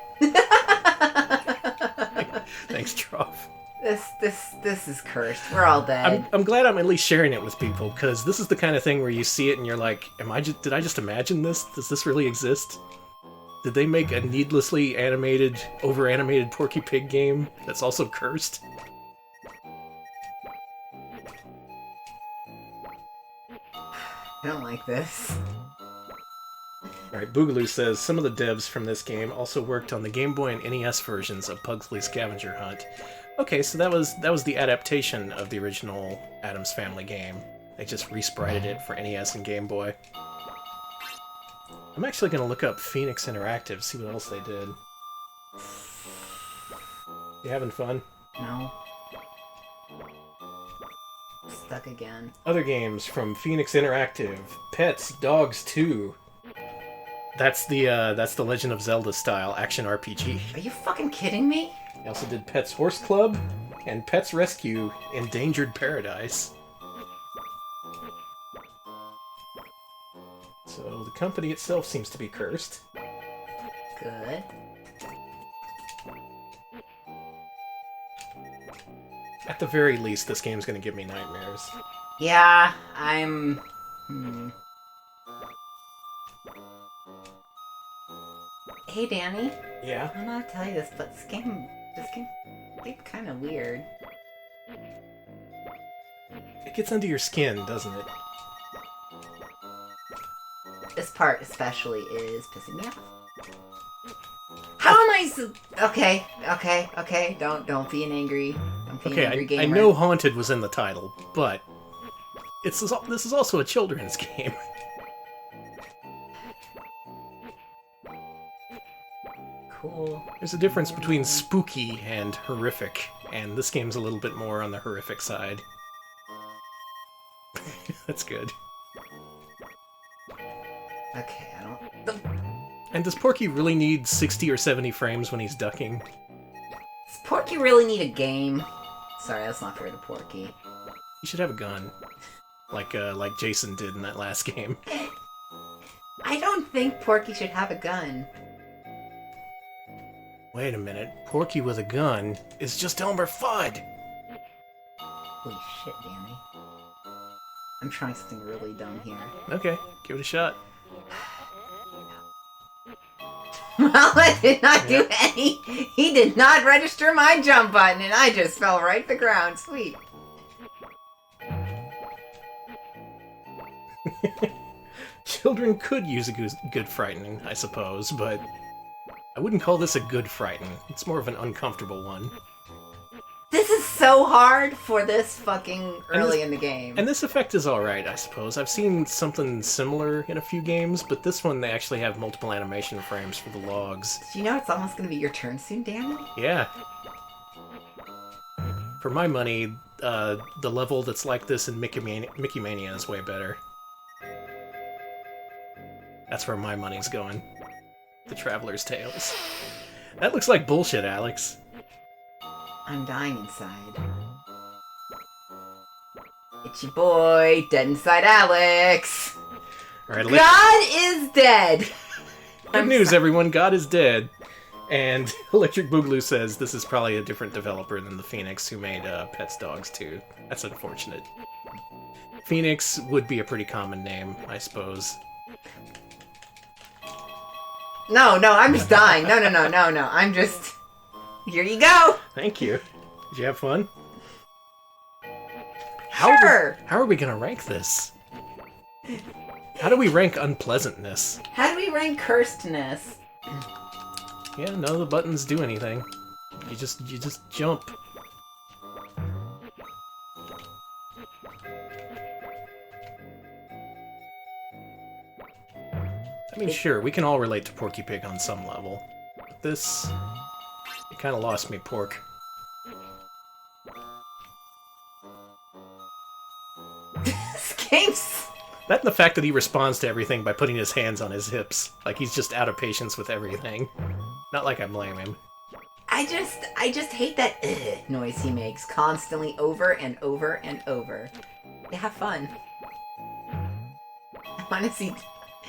Thanks, Troff. This is cursed. We're all dead. I'm glad I'm at least sharing it with people, because this is the kind of thing where you see it and you're like, did I just imagine this? Does this really exist? Did they make a needlessly animated, over-animated Porky Pig game that's also cursed? I don't like this. Alright, Boogaloo says, some of the devs from this game also worked on the Game Boy and NES versions of Pugsley Scavenger Hunt. Okay, so that was the adaptation of the original Addams Family game. They just resprited it for NES and Game Boy. I'm actually going to look up Phoenix Interactive, see what else they did. You having fun? No. Stuck again. Other games from Phoenix Interactive. Pets, Dogs 2. That's the Legend of Zelda style action RPG. Are you fucking kidding me? They also did Pets Horse Club and Pets Rescue Endangered Paradise. So the company itself seems to be cursed. Good. At the very least, this game's gonna give me nightmares. Yeah, I'm... Hey, Danny. Yeah? I don't know how to tell you this, but this game kind of weird. It gets under your skin, doesn't it? This part especially is pissing me off. How am I so... Okay. Don't be an angry... Don't be an angry gamer. I know Haunted was in the title, but this is also a children's game. Cool. There's a difference between spooky and horrific, and this game's a little bit more on the horrific side. That's good. Okay, I don't... And does Porky really need 60 or 70 frames when he's ducking? Does Porky really need a game? Sorry, that's not fair to Porky. He should have a gun. Like Jason did in that last game. I don't think Porky should have a gun. Wait a minute. Porky with a gun is just Elmer Fudd! Holy shit, Danny. I'm trying something really dumb here. Okay, give it a shot. Well, I did not do any... He did not register my jump button, and I just fell right to the ground. Sweet. Children could use a good frightening, I suppose, but I wouldn't call this a good frighten. It's more of an uncomfortable one. This is so hard for this fucking early in the game. And this effect is alright, I suppose. I've seen something similar in a few games, but this one they actually have multiple animation frames for the logs. Do you know it's almost going to be your turn soon, Danny? Yeah. For my money, the level that's like this in Mickey Mania is way better. That's where my money's going. The Traveler's Tales. That looks like bullshit, Alex. I'm dying inside. Itchy boy, dead inside Alex. All right, God is dead. Good news, everyone. God is dead. And Electric Boogaloo says this is probably a different developer than the Phoenix who made Pets Dogs 2. That's unfortunate. Phoenix would be a pretty common name, I suppose. No, I'm just dying. No. I'm just... Here you go. Thank you. Did you have fun? Sure. How are we gonna rank this? How do we rank unpleasantness? How do we rank cursedness? Yeah, none of the buttons do anything. You just jump. I mean, sure, we can all relate to Porky Pig on some level. But this... You kind of lost me, Pork. This game's... That and the fact that he responds to everything by putting his hands on his hips. Like he's just out of patience with everything. Not like I blame him. I just hate that noise he makes constantly over and over and over. They have fun. I want to see...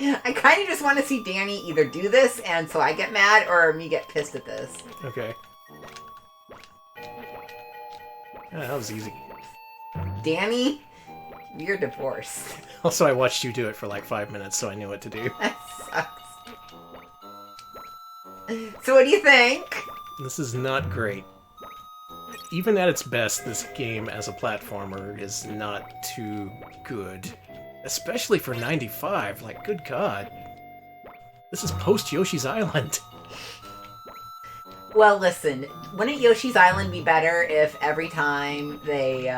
I kind of just want to see Danny either do this, and so I get mad, or me get pissed at this. Okay. Yeah, that was easy. Danny, you're divorced. Also, I watched you do it for like 5 minutes, so I knew what to do. That sucks. So what do you think? This is not great. Even at its best, this game as a platformer is not too good. Especially for 95, like, good god. This is post-Yoshi's Island. Well, listen, wouldn't Yoshi's Island be better if every time they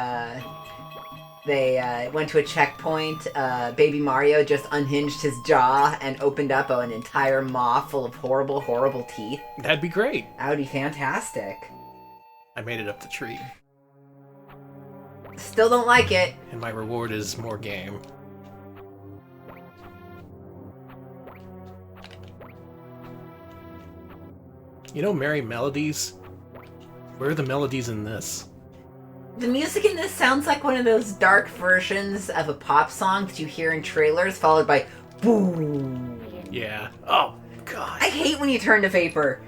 went to a checkpoint, Baby Mario just unhinged his jaw and opened up an entire maw full of horrible, horrible teeth? That'd be great. That would be fantastic. I made it up the tree. Still don't like it. And my reward is more game. You know Merry Melodies? Where are the melodies in this? The music in this sounds like one of those dark versions of a pop song that you hear in trailers, followed by boom. Yeah. Oh, God. I hate when you turn to vapor.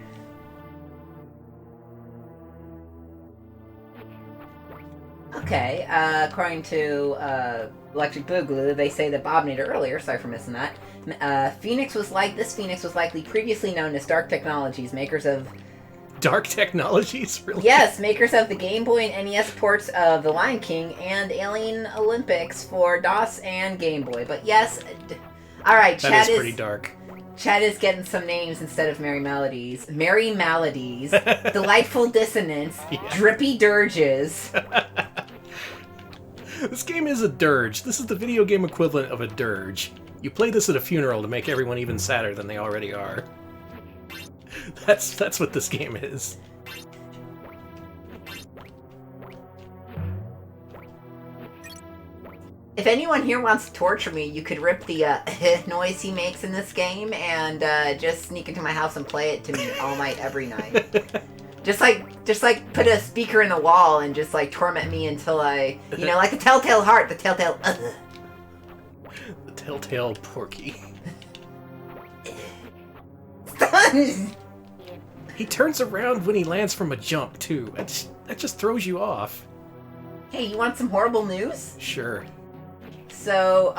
Okay, according to Electric Boogaloo, they say that Bob made it earlier, sorry for missing that. This Phoenix was likely previously known as Dark Technologies, makers of... Dark Technologies? Really? Yes, makers of the Game Boy and NES ports of The Lion King and Alien Olympics for DOS and Game Boy. But yes, alright, That is pretty dark. Chad is getting some names instead of Merry Melodies. Merry Maladies, Delightful Dissonance, Yeah. Drippy Dirges. This game is a dirge. This is the video game equivalent of a dirge. You play this at a funeral to make everyone even sadder than they already are. That's what this game is. If anyone here wants to torture me, you could rip the noise he makes in this game and just sneak into my house and play it to me all night, every night. Just like put a speaker in the wall and just like torment me until I, like the Telltale Heart, the Telltale. The Telltale Porky. He turns around when he lands from a jump too. That just throws you off. Hey, you want some horrible news? Sure. So,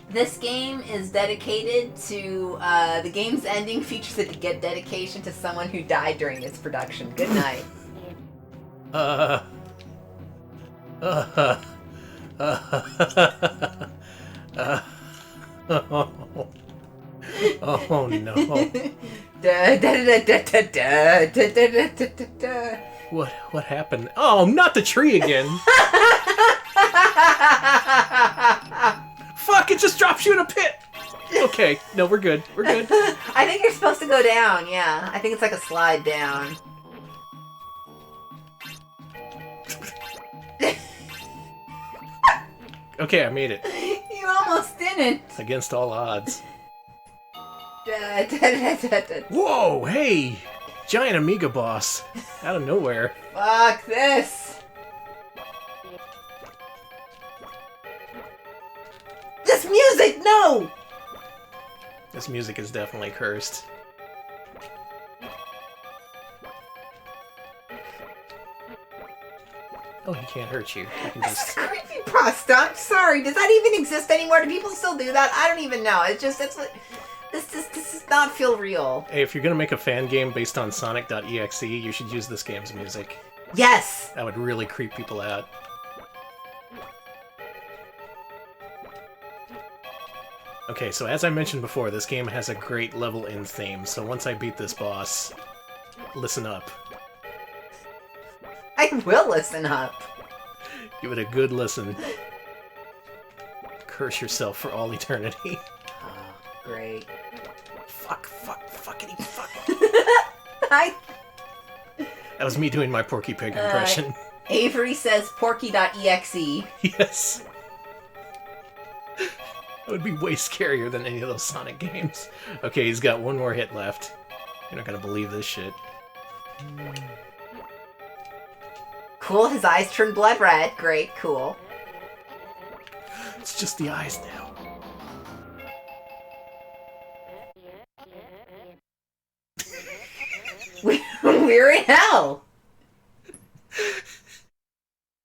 this game is dedicated to, the game's ending features a dedication to someone who died during its production. Good night. Oh, oh no. What happened? Oh, not the tree again. Fuck, it just drops you in a pit. Okay, no, we're good. We're good. I think you're supposed to go down, yeah. I think it's like a slide down. Okay, I made it. You almost didn't. Against all odds. Whoa, hey! Giant Amiga boss. Out of nowhere. Fuck this. This music, no! This music is definitely cursed. Oh, he can't hurt you. He can This just... is creepypasta. I'm sorry. Does that even exist anymore? Do people still do that? I don't even know. It's just, it's what... This does not feel real. Hey, if you're gonna make a fan game based on Sonic.exe, you should use this game's music. Yes! That would really creep people out. Okay, so as I mentioned before, this game has a great level end theme, so once I beat this boss, listen up. I will listen up. Give it a good listen. Curse yourself for all eternity. Oh, great. Fuckity fuck. That was me doing my Porky Pig impression. Avery says Porky.exe. Yes. That would be way scarier than any of those Sonic games. Okay, he's got one more hit left. You're not gonna believe this shit. Cool, his eyes turn blood red. Great, cool. It's just the eyes now. We're in hell.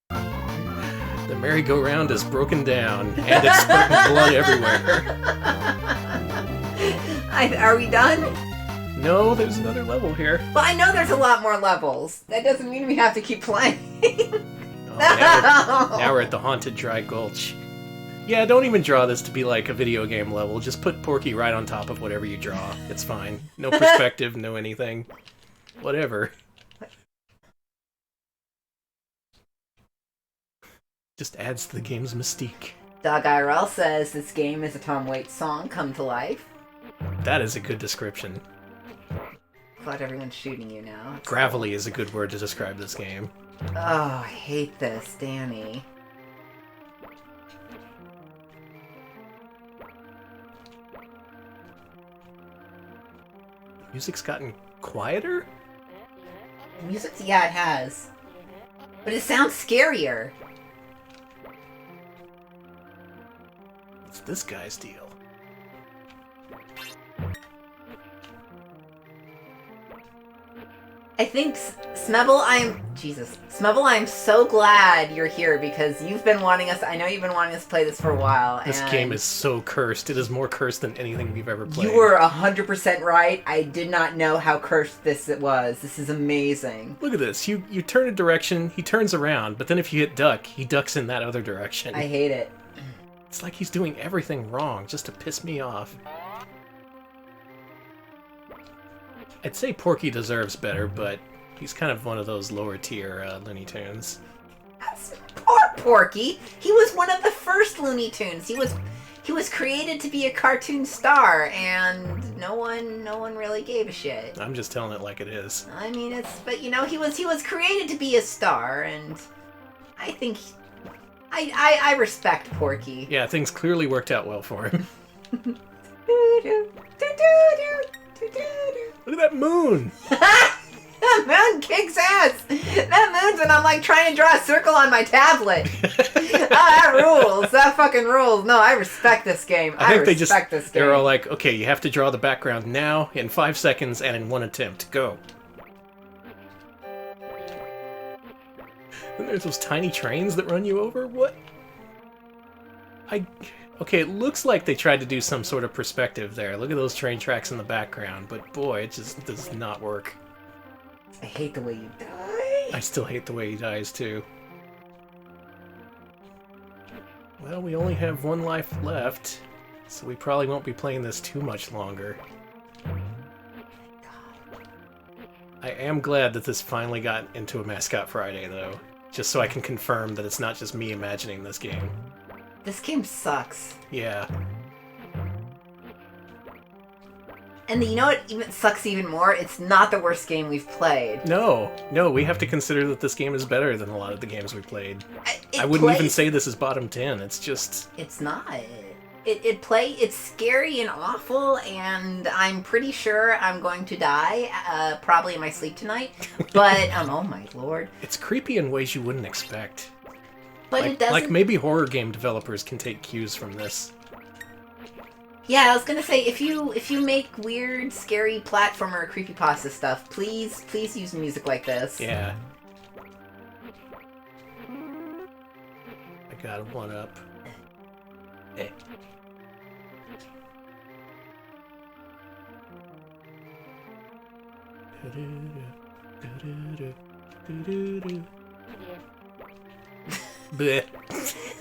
The merry-go-round is broken down, and it's spurting blood everywhere. Are we done? No, there's another level here. Well, I know there's a lot more levels. That doesn't mean we have to keep playing. Oh, now we're at the Haunted Dry Gulch. Yeah, don't even draw this to be like a video game level. Just put Porky right on top of whatever you draw. It's fine. No perspective, no anything. Whatever. Just adds to the game's mystique. Doug IRL says this game is a Tom Waits song come to life. That is a good description. Glad everyone's shooting you now. Gravelly is a good word to describe this game. Oh, I hate this, Danny. Music's gotten quieter? Music, yeah, it has. But it sounds scarier. What's this guy's deal? I think, Smebble, Smebble, I'm so glad you're here because you've been wanting us, I know you've been wanting us to play this for a while. This game is so cursed. It is more cursed than anything we've ever played. You were 100% right. I did not know how cursed this was. This is amazing. Look at this. You turn a direction, he turns around, but then if you hit duck, he ducks in that other direction. I hate it. It's like he's doing everything wrong just to piss me off. I'd say Porky deserves better, but he's kind of one of those lower tier Looney Tunes. That's poor Porky. He was one of the first Looney Tunes. He was created to be a cartoon star, and no one really gave a shit. I'm just telling it like it is. I mean, but you know, he was created to be a star, and I think I respect Porky. Yeah, things clearly worked out well for him. Look at that moon! That moon kicks ass! That moon's when I'm like trying to draw a circle on my tablet. Oh, that rules. That fucking rules. No, I respect this game. I think this game. They're all like, okay, you have to draw the background now, in 5 seconds, and in 1 attempt. Go. And there's those tiny trains that run you over? What? Okay, it looks like they tried to do some sort of perspective there. Look at those train tracks in the background, but boy, it just does not work. I hate the way you die. I still hate the way he dies, too. Well, we only have one life left, so we probably won't be playing this too much longer. I am glad that this finally got into a Mascot Friday, though, just so I can confirm that it's not just me imagining this game. This game sucks. Yeah. And you know what even sucks even more? It's not the worst game we've played. No, we have to consider that this game is better than a lot of the games we played. I wouldn't even say this is bottom 10, it's just... It's not. It's scary and awful, and I'm pretty sure I'm going to die, probably in my sleep tonight. But, oh my lord. It's creepy in ways you wouldn't expect. But it doesn't... Like maybe horror game developers can take cues from this. Yeah, I was gonna say, if you make weird, scary platformer or creepypasta stuff, please use music like this. Yeah. I got one up. Hey. Bleh.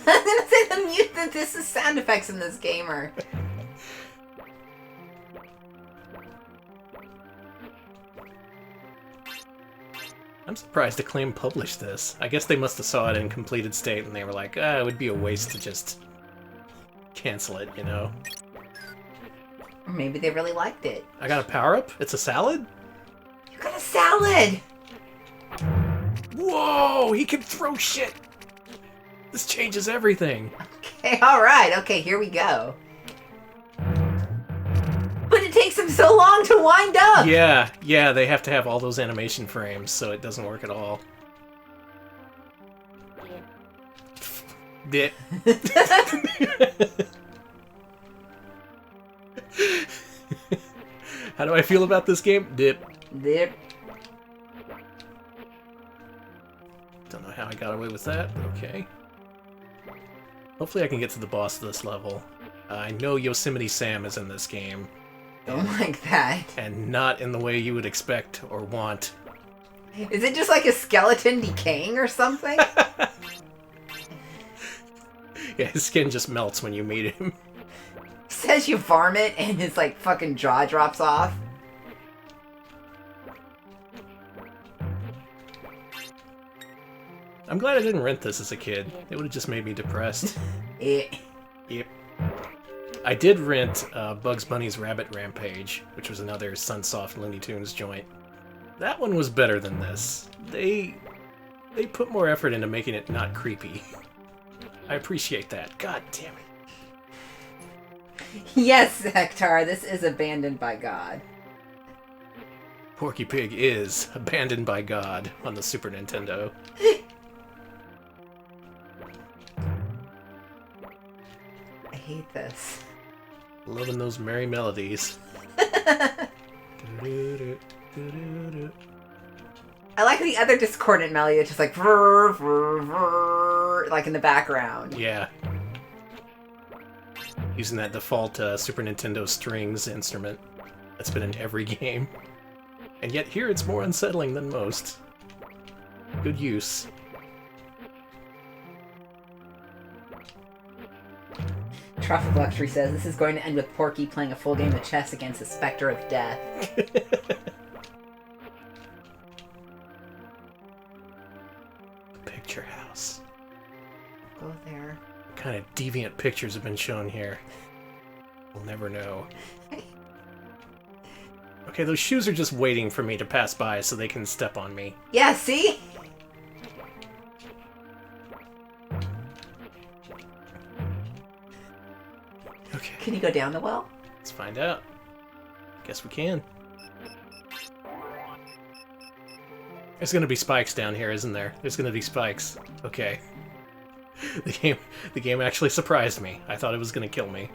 I'm gonna say that this is sound effects in this game are... I'm surprised Acclaim published this. I guess they must have saw it in completed state and they were like, it would be a waste to just cancel it, you know? Or maybe they really liked it. I got a power-up? It's a salad? You got a salad! Whoa! He can throw shit! This changes everything. Okay, alright. Okay, here we go. But it takes them so long to wind up! Yeah, they have to have all those animation frames, so it doesn't work at all. Dip. How do I feel about this game? Dip. Dip. Don't know how I got away with that, but okay. Hopefully I can get to the boss of this level. I know Yosemite Sam is in this game. Don't like that. And not in the way you would expect or want. Is it just like a skeleton decaying or something? Yeah, his skin just melts when you meet him. He says you vomit and his like fucking jaw drops off. I'm glad I didn't rent this as a kid. It would have just made me depressed. Yep. I did rent Bugs Bunny's Rabbit Rampage, which was another Sunsoft Looney Tunes joint. That one was better than this. They put more effort into making it not creepy. I appreciate that. God damn it. Yes, Hector, this is abandoned by God. Porky Pig is abandoned by God on the Super Nintendo. I hate this. Loving those merry melodies. I like the other discordant melody that's just like vrr, vrr, vrr, like in the background. Yeah. Using that default Super Nintendo strings instrument that's been in every game. And yet here it's more unsettling than most. Good use. Tropic Luxury says this is going to end with Porky playing a full game of chess against the Spectre of Death. Picture house. Go there. What kind of deviant pictures have been shown here? We'll never know. Okay, those shoes are just waiting for me to pass by so they can step on me. Yeah, see? Okay. Can you go down the well? Let's find out. Guess we can. There's gonna be spikes down here, isn't there? There's gonna be spikes. Okay. The game actually surprised me. I thought it was gonna kill me.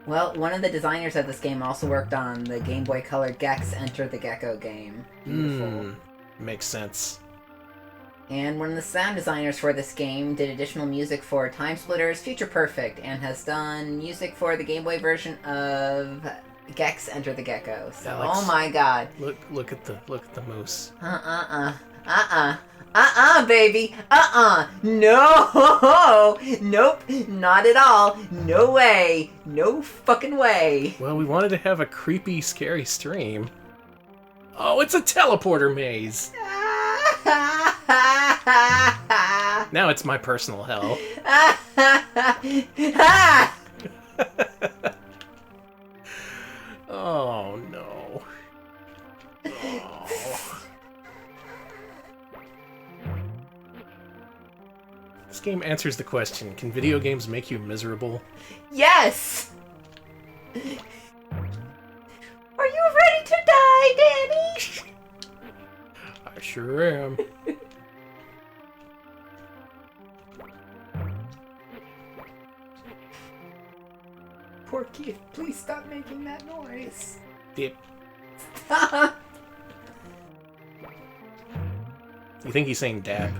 Well, one of the designers of this game also worked on the Game Boy Color Gex Enter the Gecko game. Beautiful. Makes sense. And one of the sound designers for this game did additional music for Time Splitters, Future Perfect, and has done music for the Game Boy version of Gex Enter the Gecko. So, Alex, oh my god. Look at the moose. Baby. No. Nope. Not at all. No way. No fucking way. Well, we wanted to have a creepy, scary stream. Oh, it's a teleporter maze. Now it's my personal hell. Oh, no. Oh. This game answers the question, can video games make you miserable? Yes! Are you ready to die, Danny? I sure am. Porky, please stop making that noise. Dip. Stop! You think he's saying dab?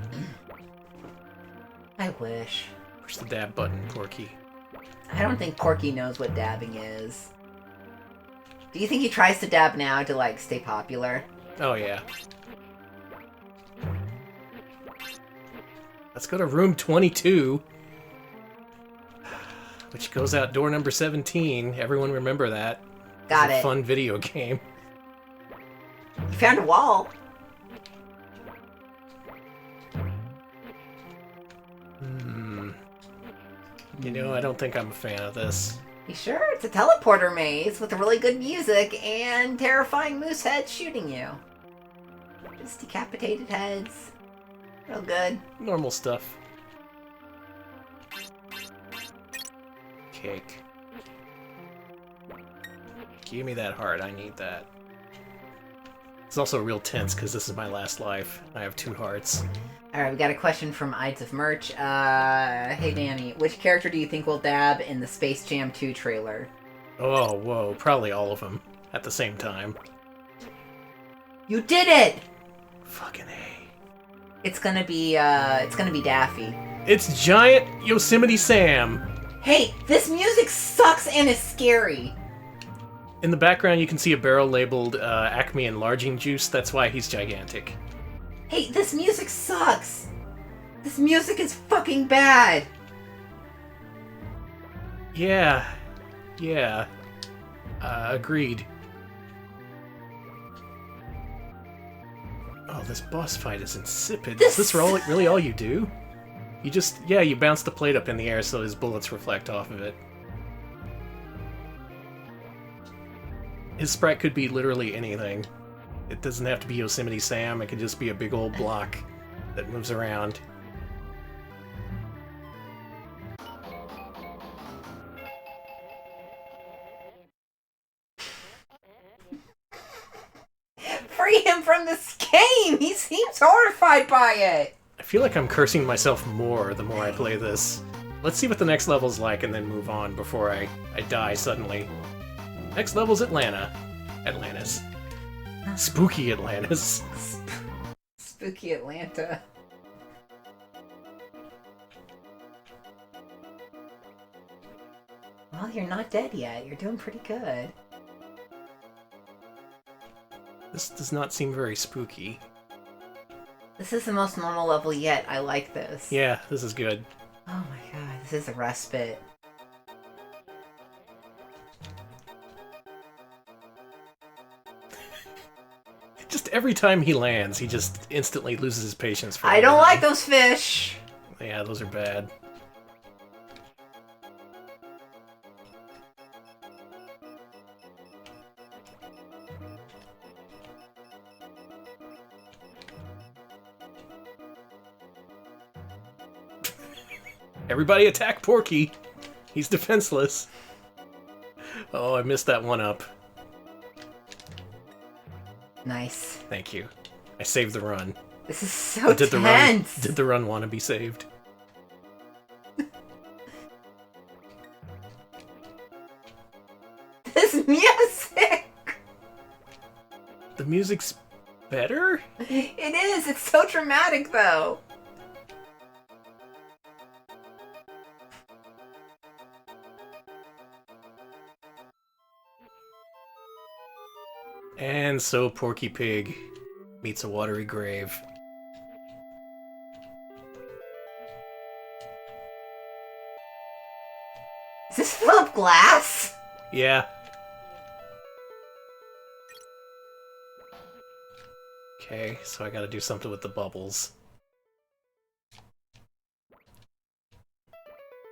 I wish. Push the dab button, Porky. I don't think Porky knows what dabbing is. Do you think he tries to dab now to, like, stay popular? Oh, yeah. Let's go to room 22. Which goes out door number 17. Everyone remember that. Got it's a it. fun video game. You found a wall. You know, I don't think I'm a fan of this. You sure? It's a teleporter maze with really good music and terrifying moose heads shooting you. Just decapitated heads. Real good. Normal stuff. Cake. Give me that heart, I need that. It's also real tense because this is my last life. I have 2 hearts. Alright, we got a question from Ides of Merch. Hey Danny, which character do you think will dab in the Space Jam 2 trailer? Oh, whoa, probably all of them at the same time. You did it! Fucking A. It's gonna be Daffy. It's giant Yosemite Sam! Hey, this music sucks and is scary! In the background, you can see a barrel labeled Acme Enlarging Juice. That's why he's gigantic. Hey, this music sucks! This music is fucking bad! Yeah. Yeah. Agreed. Oh, this boss fight is insipid. Is this really all you do? You just, yeah, you bounce the plate up in the air so his bullets reflect off of it. His sprite could be literally anything. It doesn't have to be Yosemite Sam, it could just be a big old block that moves around. Free him from this game! He seems horrified by it! I feel like I'm cursing myself more the more I play this. Let's see what the next level's like and then move on before I die suddenly. Next level's Atlanta. Atlantis. Spooky Atlantis. Spooky Atlanta. Well, you're not dead yet. You're doing pretty good. This does not seem very spooky. This is the most normal level yet. I like this. Yeah, this is good. Oh my god, this is a respite. Just every time he lands, he just instantly loses his patience for I don't like those fish! Yeah, those are bad. Everybody attack Porky! He's defenseless. Oh, I missed that one up. Nice. Thank you. I saved the run. This is so Did tense! Did the run want to be saved? This music! The music's better? It is! It's so dramatic, though! And so Porky Pig meets a watery grave. Is this Philip Glass? Yeah. Okay, so I gotta do something with the bubbles.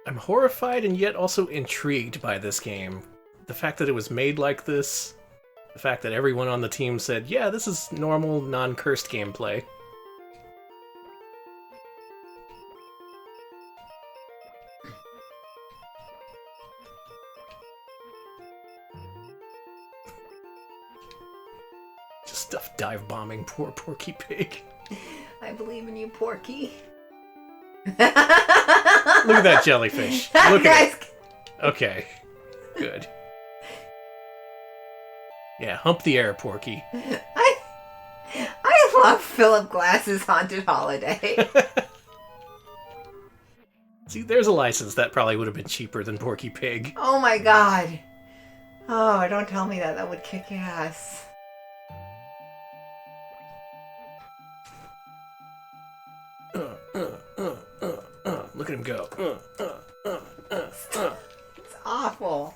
I'm horrified and yet also intrigued by this game. The fact that it was made like this, the fact that everyone on the team said, yeah, this is normal, non-cursed gameplay. Just stuff dive-bombing poor Porky Pig. I believe in you, Porky. Look at that jellyfish. Look at it. Okay. Good. Yeah, hump the air, Porky. I love Philip Glass's Haunted Holiday. See, there's a license that probably would have been cheaper than Porky Pig. Oh my god. Oh, don't tell me that. That would kick ass. Look at him go. It's awful.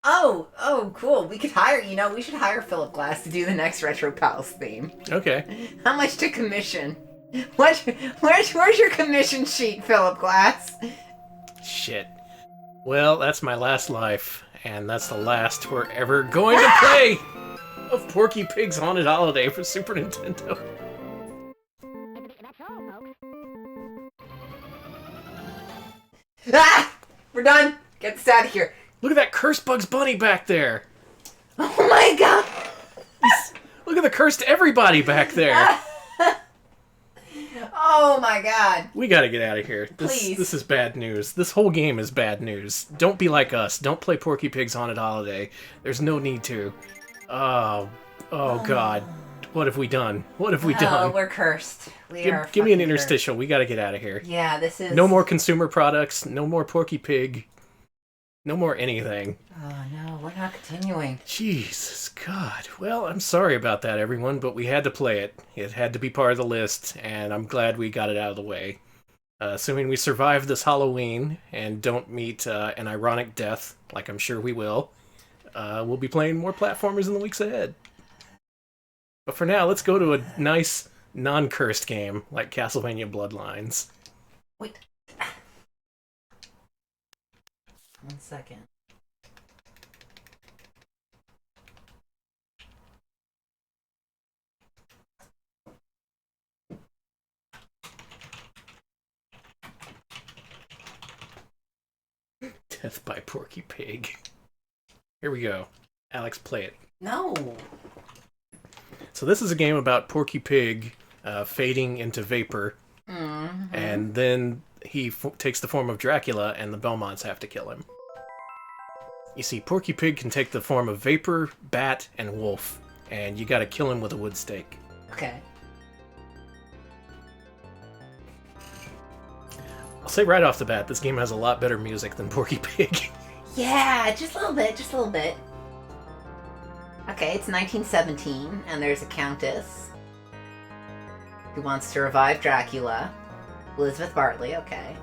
Oh, cool. We could hire, we should hire Philip Glass to do the next Retro Pals theme. Okay. How much to commission? Where's your commission sheet, Philip Glass? Shit. Well, that's my last life, and that's the last we're ever going to play of Porky Pig's Haunted Holiday for Super Nintendo. Ah! We're done. Get this out of here. Look at that cursed Bugs Bunny back there. Oh my god. Look at the cursed everybody back there. Oh my god. We gotta get out of here. Please. This is bad news. This whole game is bad news. Don't be like us. Don't play Porky Pig's Haunted Holiday. There's no need to. Oh god. What have we done? What have we done? Oh, we're cursed. Give me an interstitial. We gotta get out of here. Yeah, this is... No more consumer products. No more Porky Pig. No more anything. Oh no, we're not continuing. Jesus God. Well, I'm sorry about that, everyone, but we had to play it. It had to be part of the list, and I'm glad we got it out of the way. Assuming we survive this Halloween and don't meet an ironic death, like I'm sure we will, we'll be playing more platformers in the weeks ahead. But for now, let's go to a nice, non-cursed game like Castlevania Bloodllines. Wait. 1 second. Death by Porky Pig. Here we go. Alex, play it. No. So this is a game about Porky Pig fading into vapor, and then he takes the form of Dracula, and the Belmonts have to kill him. You see, Porky Pig can take the form of vapor, bat, and wolf, and you gotta kill him with a wood stake. Okay. I'll say right off the bat, this game has a lot better music than Porky Pig. Yeah, just a little bit, just a little bit. Okay, it's 1917, and there's a countess who wants to revive Dracula. Elizabeth Bartley, okay.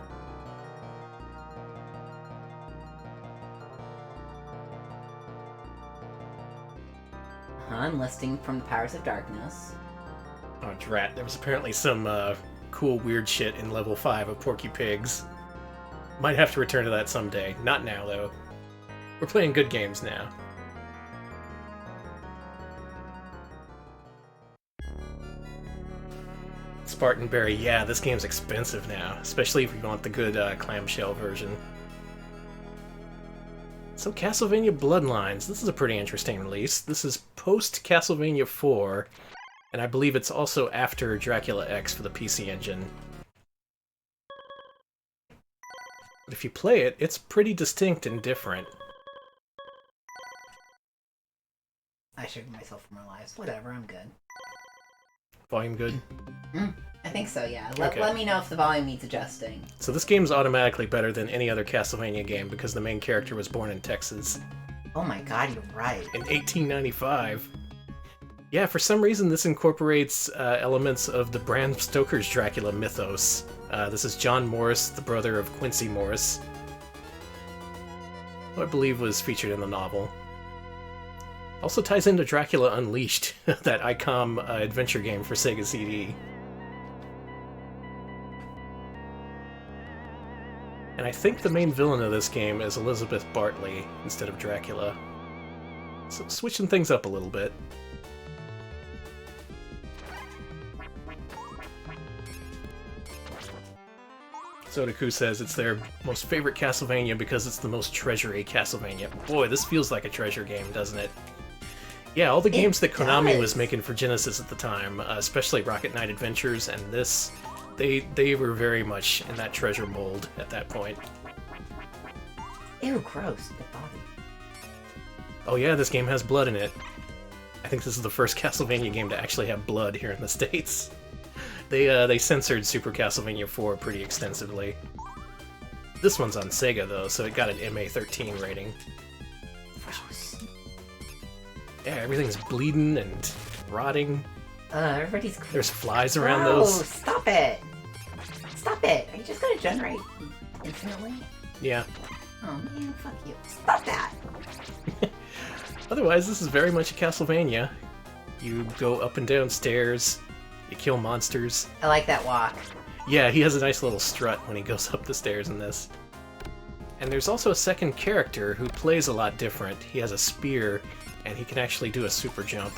Enlisting from the powers of darkness. Oh, drat. There was apparently some cool, weird shit in level 5 of Porky Pigs. Might have to return to that someday. Not now, though. We're playing good games now. Spartan Berry, yeah, this game's expensive now, especially if you want the good clamshell version. So Castlevania Bloodlines, this is a pretty interesting release. This is post-Castlevania 4, and I believe it's also after Dracula X for the PC Engine. But if you play it, it's pretty distinct and different. I should give myself more lives. Whatever, I'm good. Volume good? I think so, yeah. Okay. Let me know if the volume needs adjusting. So this game's automatically better than any other Castlevania game because the main character was born in Texas. Oh my god, you're right. In 1895. Yeah, for some reason this incorporates elements of the Bram Stoker's Dracula mythos. This is John Morris, the brother of Quincy Morris, who I believe was featured in the novel. Also ties into Dracula Unleashed, that ICOM adventure game for Sega CD. And I think the main villain of this game is Elizabeth Bartley instead of Dracula. So switching things up a little bit. Sodaku says it's their most favorite Castlevania because it's the most treasure-y Castlevania. Boy, this feels like a treasure game, doesn't it? Yeah, all the games that Konami was making for Genesis at the time, especially Rocket Knight Adventures and this, they were very much in that treasure mold at that point. Ew, gross. The body. Oh yeah, this game has blood in it. I think this is the first Castlevania game to actually have blood here in the States. They censored Super Castlevania 4 pretty extensively. This one's on Sega though, so it got an MA13 rating. Yeah, everything's bleeding and rotting. Everybody's... There's flies around those. Stop it! Stop it! Are you just gonna generate infinitely? Yeah. Oh man, fuck you. Stop that! Otherwise, this is very much a Castlevania. You go up and down stairs, you kill monsters. I like that walk. Yeah, he has a nice little strut when he goes up the stairs in this. And there's also a second character who plays a lot different. He has a spear, and he can actually do a super jump.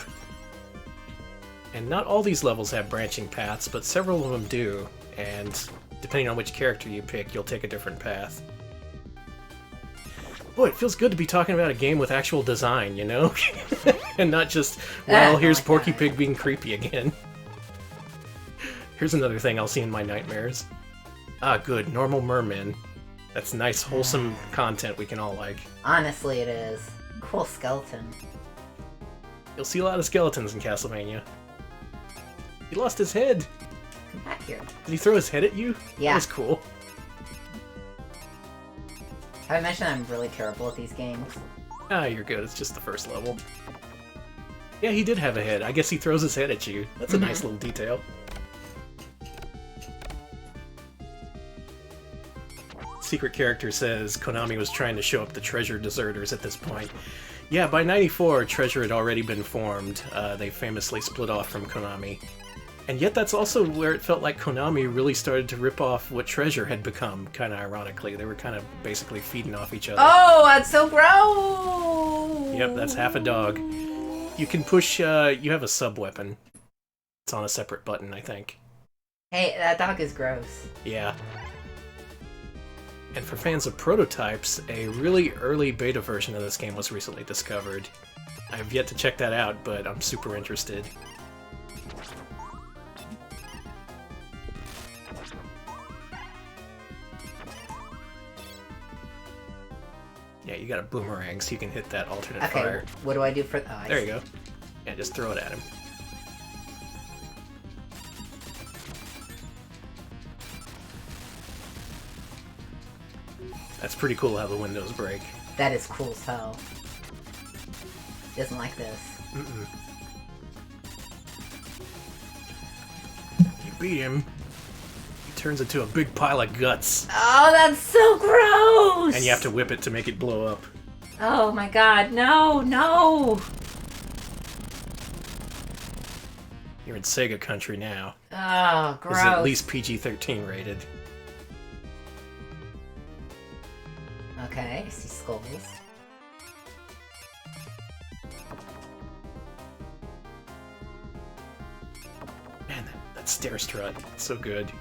And not all these levels have branching paths, but several of them do, and depending on which character you pick, you'll take a different path. Boy, it feels good to be talking about a game with actual design, you know? And not just, well, here's Porky Pig being creepy again. Here's another thing I'll see in my nightmares. Ah, good, normal mermen. That's nice, wholesome content we can all like. Honestly, it is. Cool skeleton. You'll see a lot of skeletons in Castlevania. He lost his head. Come back here. Did he throw his head at you? Yeah. That was cool. Have I mentioned I'm really terrible at these games? Ah, you're good. It's just the first level. Yeah, he did have a head. I guess he throws his head at you. That's a nice little detail. Secret character says Konami was trying to show up the Treasure deserters at this point. Yeah, by 94, Treasure had already been formed. They famously split off from Konami. And yet that's also where it felt like Konami really started to rip off what Treasure had become, kind of ironically. They were kind of basically feeding off each other. Oh, that's so gross! Yep, that's half a dog. You can push, you have a sub-weapon. It's on a separate button, I think. Hey, that dog is gross. Yeah. And for fans of prototypes, a really early beta version of this game was recently discovered. I have yet to check that out, but I'm super interested. Yeah, you got a boomerang, so you can hit that alternate fire. What do I do for... Oh, there you go. Yeah, just throw it at him. That's pretty cool how the windows break. That is cool as hell. He doesn't like this. Mm-mm. You beat him, he turns into a big pile of guts. Oh, that's so gross! And you have to whip it to make it blow up. Oh my god, no, no! You're in Sega country now. Oh, gross. This is at least PG-13 rated. Okay, I see skulls. Man, that stair strut, it's so good.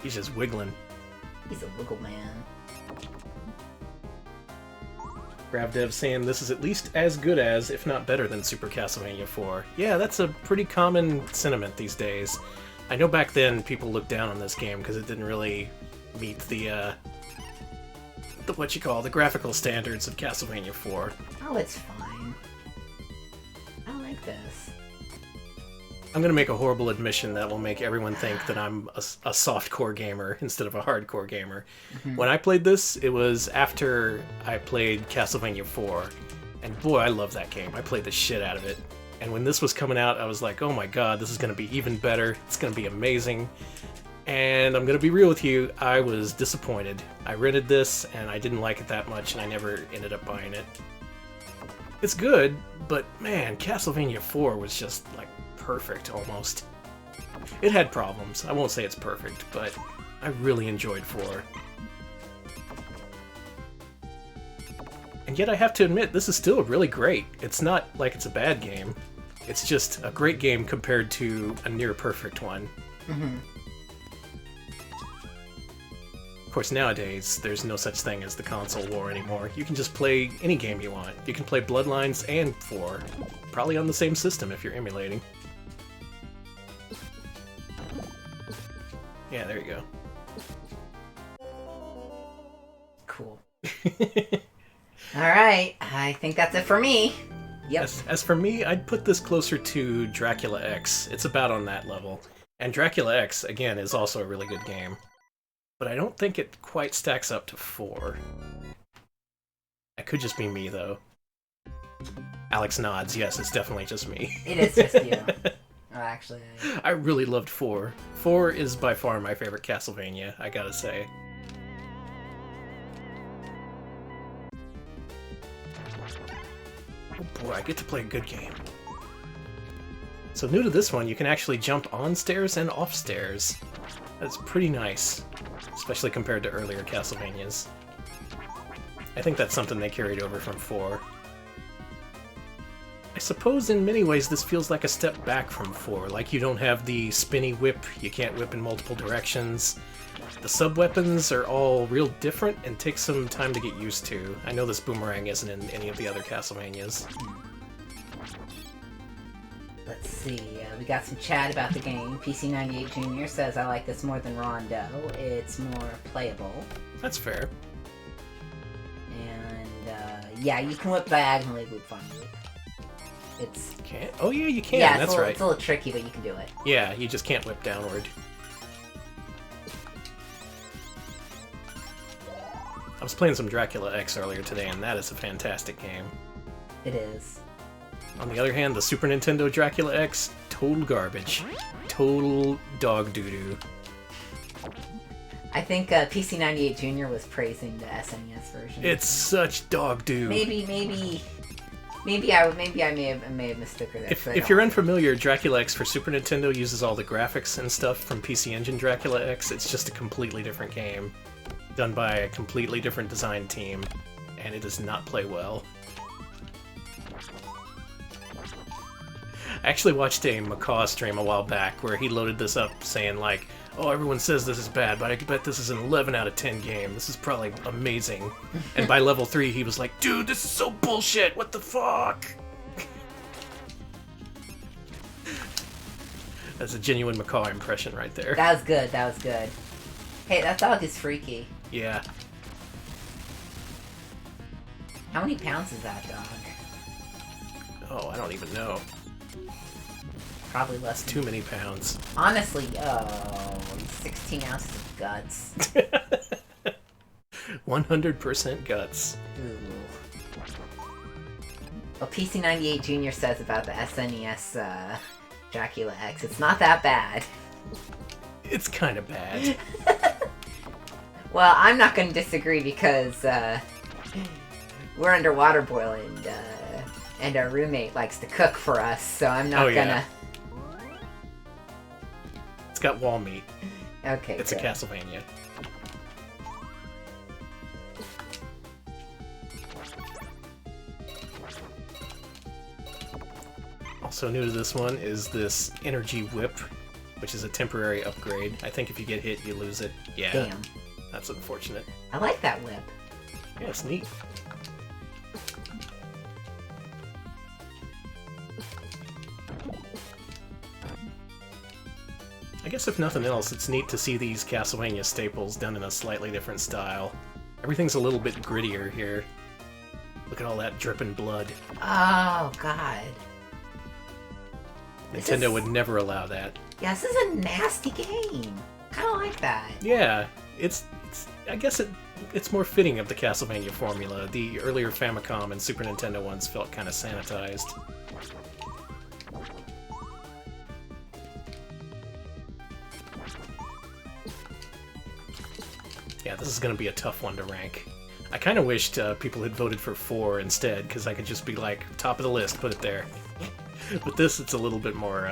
He's just wiggling. He's a wiggle man. GravDev saying this is at least as good as, if not better than, Super Castlevania 4. Yeah, that's a pretty common sentiment these days. I know back then people looked down on this game because it didn't really meet the the graphical standards of Castlevania 4. Oh, it's fine. I like this. I'm gonna make a horrible admission that will make everyone think that I'm a softcore gamer instead of a hardcore gamer. Mm-hmm. When I played this, it was after I played Castlevania 4, and boy, I love that game. I played the shit out of it. And when this was coming out, I was like, oh my god, this is gonna be even better. It's gonna be amazing. And I'm gonna be real with you, I was disappointed. I rented this, and I didn't like it that much, and I never ended up buying it. It's good, but man, Castlevania 4 was just, like, perfect, almost. It had problems. I won't say it's perfect, but I really enjoyed 4. And yet I have to admit, this is still really great. It's not like it's a bad game. It's just a great game compared to a near-perfect one. Mm-hmm. Of course, nowadays, there's no such thing as the console war anymore. You can just play any game you want. You can play Bloodllines and 4. Probably on the same system if you're emulating. Yeah, there you go. Cool. Alright, I think that's it for me. Yep. As for me, I'd put this closer to Dracula X. It's about on that level. And Dracula X, again, is also a really good game. But I don't think it quite stacks up to 4. That could just be me, though. Alex nods. Yes, it's definitely just me. It is just you. Oh, actually, I really loved 4. 4 is by far my favorite Castlevania, I gotta say. Oh boy, I get to play a good game. So new to this one, you can actually jump on stairs and off stairs. That's pretty nice, especially compared to earlier Castlevanias. I think that's something they carried over from 4. I suppose in many ways this feels like a step back from 4, like you don't have the spinny whip, you can't whip in multiple directions. The sub-weapons are all real different and take some time to get used to. I know this boomerang isn't in any of the other Castlevanias. let's see. We got some chat about the game. PC98 Jr. says, I like this more than Rondo. It's more playable. That's fair. And, yeah, you can whip diagonally, loop on loop. It's... Can't? Oh yeah, you can. Yeah, That's right. It's a little tricky, but you can do it. Yeah, you just can't whip downward. I was playing some Dracula X earlier today, and that is a fantastic game. It is. On the other hand, the Super Nintendo Dracula X, total garbage. Total dog doo-doo. I think PC98 Jr. was praising the SNES version. It's such dog doo. Maybe I may have mistook her there. If you're unfamiliar, Dracula X for Super Nintendo uses all the graphics and stuff from PC Engine Dracula X. It's just a completely different game, done by a completely different design team, and it does not play well. I actually watched a Macaw stream a while back where he loaded this up saying like, oh, everyone says this is bad, but I bet this is an 11 out of 10 game. This is probably amazing. And by level 3, he was like, dude, this is so bullshit. What the fuck? That's a genuine Macaw impression right there. That was good. That was good. Hey, that dog is freaky. Yeah. How many pounds is that dog? Oh, I don't even know. Probably less. It's too many pounds. Honestly, 16 ounces of guts. 100% guts. Ooh. Well, PC98 Jr. says about the SNES Dracula X, it's not that bad. It's kind of bad. Well, I'm not going to disagree because we're underwater boiling, and our roommate likes to cook for us, so I'm not gonna... It's got wall meat. Okay, It's good. a Castlevania. Also new to this one is this Energy Whip, which is a temporary upgrade. I think if you get hit, you lose it. Yeah. Damn. That's unfortunate. I like that whip. Yeah, it's neat. I guess if nothing else, it's neat to see these Castlevania staples done in a slightly different style. Everything's a little bit grittier here. Look at all that dripping blood. Oh, God. Nintendo would never allow that. Yeah, this is a nasty game. Kind of like that. Yeah, it's I guess it's more fitting of the Castlevania formula. The earlier Famicom and Super Nintendo ones felt kind of sanitized. Yeah, this is going to be a tough one to rank. I kind of wished people had voted for 4 instead, because I could just be like, top of the list, put it there. But this, it's a little bit more,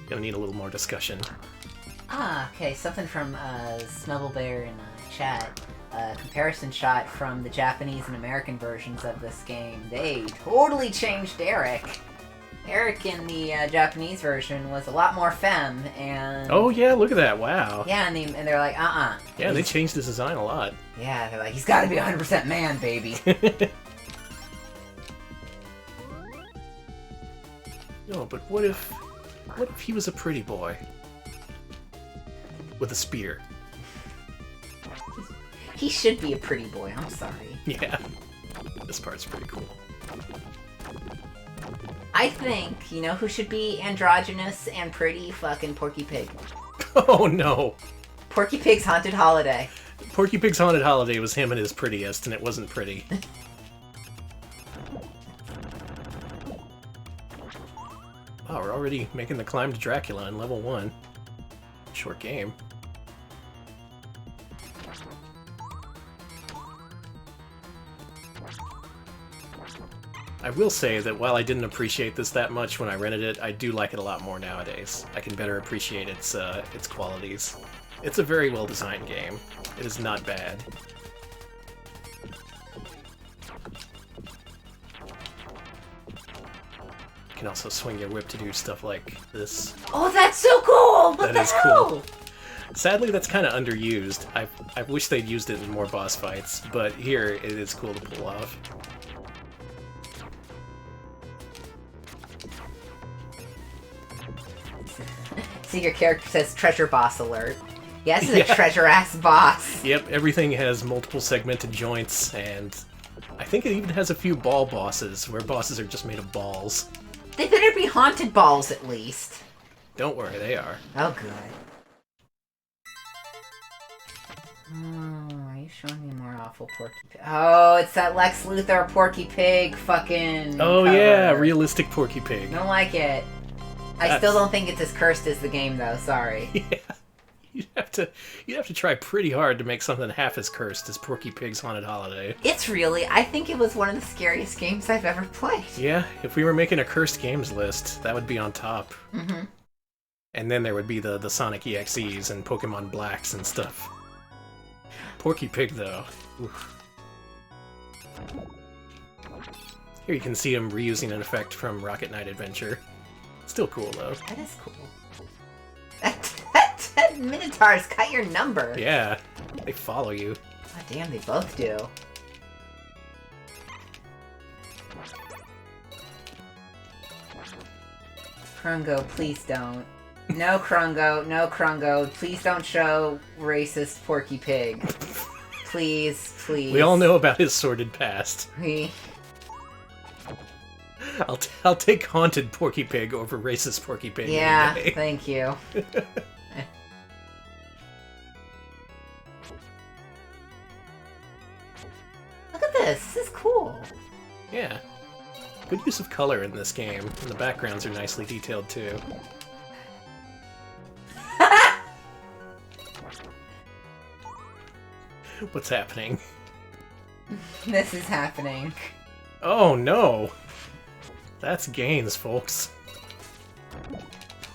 gonna need a little more discussion. Ah, okay, something from Snubblebear in chat. Comparison shot from the Japanese and American versions of this game. They totally changed Eric. Eric in the Japanese version was a lot more femme, and... Oh yeah, look at that, wow. Yeah, and they're like, Yeah, they changed his design a lot. Yeah, they're like, he's gotta be 100% man, baby. No, but what if he was a pretty boy? With a spear. He should be a pretty boy, I'm sorry. Yeah. This part's pretty cool. I think, you know who should be androgynous and pretty? Fucking Porky Pig. Oh no! Porky Pig's Haunted Holiday. Porky Pig's Haunted Holiday was him at his prettiest, and it wasn't pretty. Wow, we're already making the climb to Dracula in level 1. Short game. I will say that while I didn't appreciate this that much when I rented it, I do like it a lot more nowadays. I can better appreciate its qualities. It's a very well-designed game. It is not bad. You can also swing your whip to do stuff like this. Oh, that's so cool! What the hell? Cool. Sadly, that's kind of underused. I wish they'd used it in more boss fights, but here it is cool to pull off. See, your character says treasure boss alert. Yeah, this is a treasure-ass boss. Yep, everything has multiple segmented joints, and I think it even has a few ball bosses, where bosses are just made of balls. They better be haunted balls, at least. Don't worry, they are. Oh, good. Oh, are you showing me more awful Porky Pig? Oh, it's that Lex Luthor Porky Pig fucking Oh cover. yeah, realistic Porky Pig. Don't like it. I still don't think it's as cursed as the game, though. Sorry. Yeah. You'd have to try pretty hard to make something half as cursed as Porky Pig's Haunted Holiday. It's really... I think it was one of the scariest games I've ever played. Yeah, if we were making a cursed games list, that would be on top. Mm-hmm. And then there would be the Sonic EXEs and Pokemon Blacks and stuff. Porky Pig, though. Oof. Here you can see him reusing an effect from Rocket Knight Adventure. Still cool, though. That is cool. That Minotaurs cut your number. Yeah, they follow you. God damn, they both do. Krungo, please don't. No, Krungo, no, Krungo. Please don't show racist Porky Pig. Please, please. We all know about his sordid past. I'll take haunted Porky Pig over racist Porky Pig. Yeah, thank you. Look at this. This is cool. Yeah. Good use of color in this game, and the backgrounds are nicely detailed too. What's happening? This is happening. Oh no! That's Gaines, folks.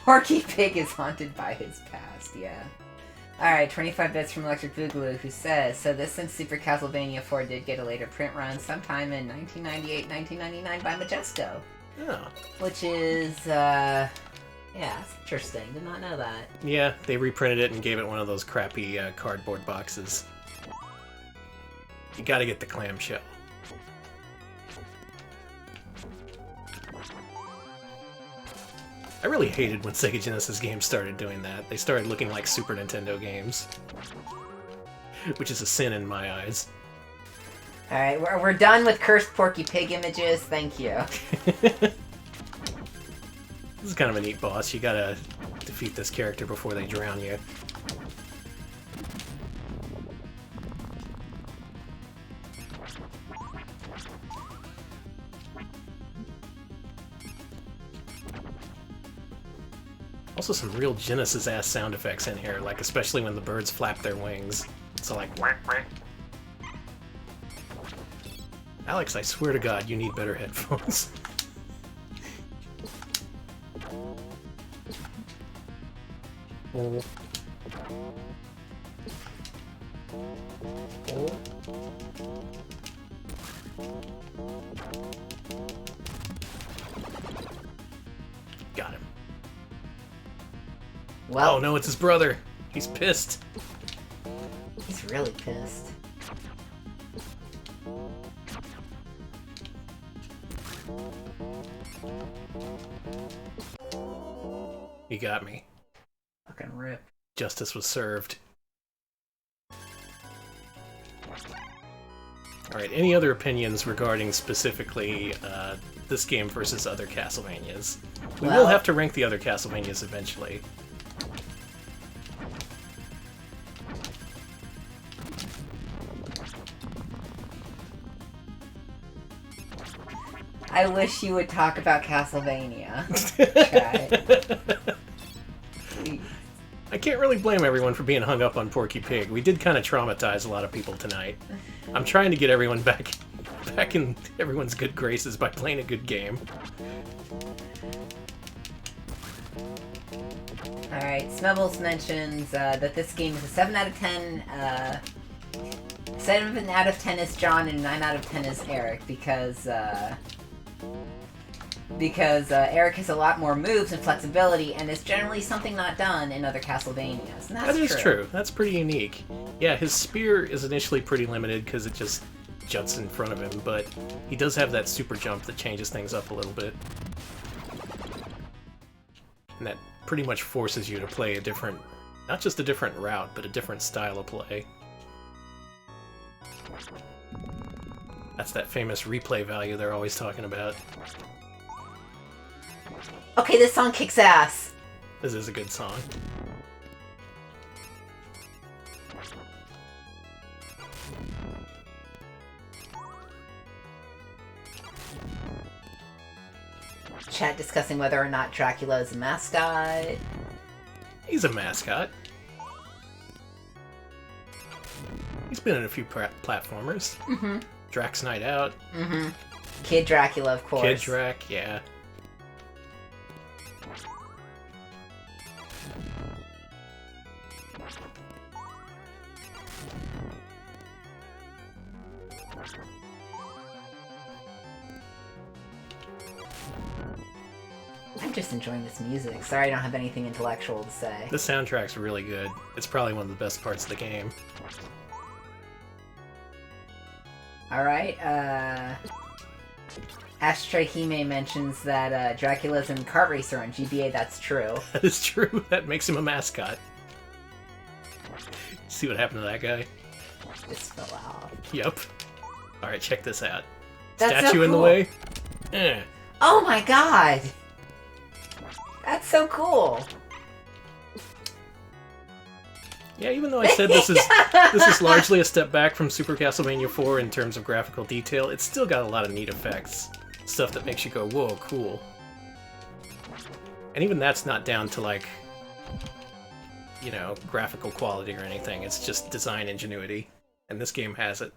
Porky Pig is haunted by his past, yeah. Alright, 25 bits from Electric Boogaloo, who says, so this and Super Castlevania 4 did get a later print run sometime in 1998-1999 by Majesco. Oh. Which is, yeah, it's interesting. Did not know that. Yeah, they reprinted it and gave it one of those crappy cardboard boxes. You gotta get the clamshell. I really hated when Sega Genesis games started doing that. They started looking like Super Nintendo games. Which is a sin in my eyes. Alright, we're done with cursed Porky Pig images. Thank you. This is kind of a neat boss. You gotta defeat this character before they drown you. Also some real Genesis-ass sound effects in here, like especially when the birds flap their wings. It's like whack whack. Alex, I swear to God, you need better headphones. Oh. Got him. Well, oh no, it's his brother. He's pissed. He's really pissed. He got me. Fucking rip. Justice was served. Alright, any other opinions regarding specifically this game versus other Castlevanias? We will have to rank the other Castlevanias eventually. I wish you would talk about Castlevania. Chat. Please. I can't really blame everyone for being hung up on Porky Pig. We did kind of traumatize a lot of people tonight. I'm trying to get everyone back in everyone's good graces by playing a good game. Alright, Snubbles mentions that this game is a 7 out of 10. 7 out of 10 is John and 9 out of 10 is Eric because Eric has a lot more moves and flexibility, and it's generally something not done in other Castlevanias. And that's that is true. That's pretty unique. Yeah, his spear is initially pretty limited because it just juts in front of him, but he does have that super jump that changes things up a little bit. And that pretty much forces you to play a different, not just a different route, but a different style of play. That's that famous replay value they're always talking about. Okay, this song kicks ass. This is a good song. Chat discussing whether or not Dracula is a mascot. He's a mascot. He's been in a few platformers. Mm-hmm. Drax Night Out. Mm-hmm. Kid Dracula, of course. Kid Drac, yeah. I'm just enjoying this music. Sorry I don't have anything intellectual to say. The soundtrack's really good. It's probably one of the best parts of the game. Alright, Ashtray Hime mentions that Dracula's in Kart Racer on GBA. That's true. That is true. That makes him a mascot. See what happened to that guy? Just fell out. Yep. Alright, check this out. That's so Statue in the cool. way? Eh. Oh my god! That's so cool! Yeah, even though I said this is largely a step back from Super Castlevania 4 in terms of graphical detail, it's still got a lot of neat effects. Stuff that makes you go, whoa, cool. And even that's not down to, like, you know, graphical quality or anything. It's just design ingenuity. And this game has it.